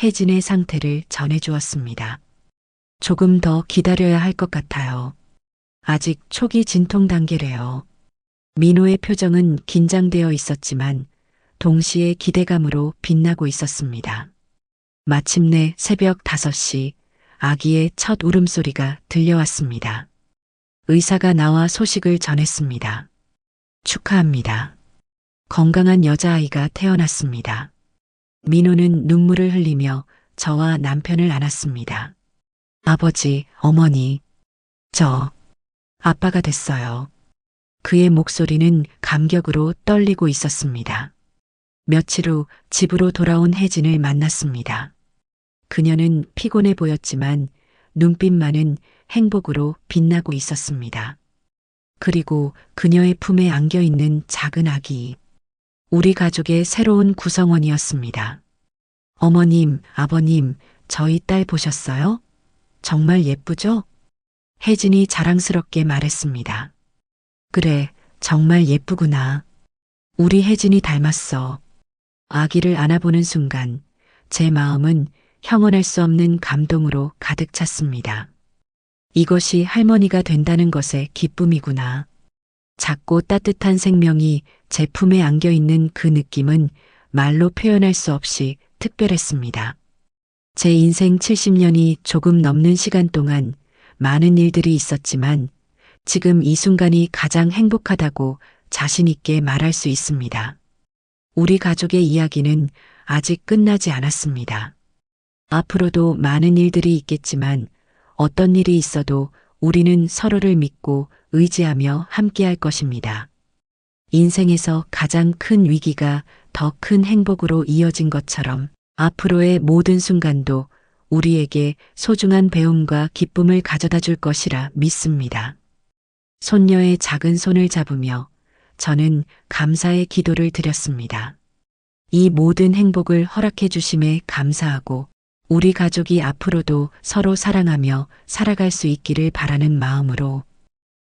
혜진의 상태를 전해주었습니다. 조금 더 기다려야 할 것 같아요. 아직 초기 진통 단계래요. 민호의 표정은 긴장되어 있었지만 동시에 기대감으로 빛나고 있었습니다. 마침내 새벽 5시 아기의 첫 울음소리가 들려왔습니다. 의사가 나와 소식을 전했습니다. 축하합니다. 건강한 여자아이가 태어났습니다. 민호는 눈물을 흘리며 저와 남편을 안았습니다. 아버지, 어머니, 저 아빠가 됐어요. 그의 목소리는 감격으로 떨리고 있었습니다. 며칠 후 집으로 돌아온 혜진을 만났습니다. 그녀는 피곤해 보였지만 눈빛만은 행복으로 빛나고 있었습니다. 그리고 그녀의 품에 안겨 있는 작은 아기. 우리 가족의 새로운 구성원이었습니다. 어머님, 아버님, 저희 딸 보셨어요? 정말 예쁘죠? 혜진이 자랑스럽게 말했습니다. 그래, 정말 예쁘구나. 우리 혜진이 닮았어. 아기를 안아보는 순간 제 마음은 형언할 수 없는 감동으로 가득 찼습니다. 이것이 할머니가 된다는 것의 기쁨이구나. 작고 따뜻한 생명이 제 품에 안겨 있는 그 느낌은 말로 표현할 수 없이 특별했습니다. 제 인생 70년이 조금 넘는 시간 동안 많은 일들이 있었지만 지금 이 순간이 가장 행복하다고 자신 있게 말할 수 있습니다. 우리 가족의 이야기는 아직 끝나지 않았습니다. 앞으로도 많은 일들이 있겠지만 어떤 일이 있어도 우리는 서로를 믿고 의지하며 함께할 것입니다. 인생에서 가장 큰 위기가 더 큰 행복으로 이어진 것처럼 앞으로의 모든 순간도 우리에게 소중한 배움과 기쁨을 가져다 줄 것이라 믿습니다. 손녀의 작은 손을 잡으며 저는 감사의 기도를 드렸습니다. 이 모든 행복을 허락해 주심에 감사하고 우리 가족이 앞으로도 서로 사랑하며 살아갈 수 있기를 바라는 마음으로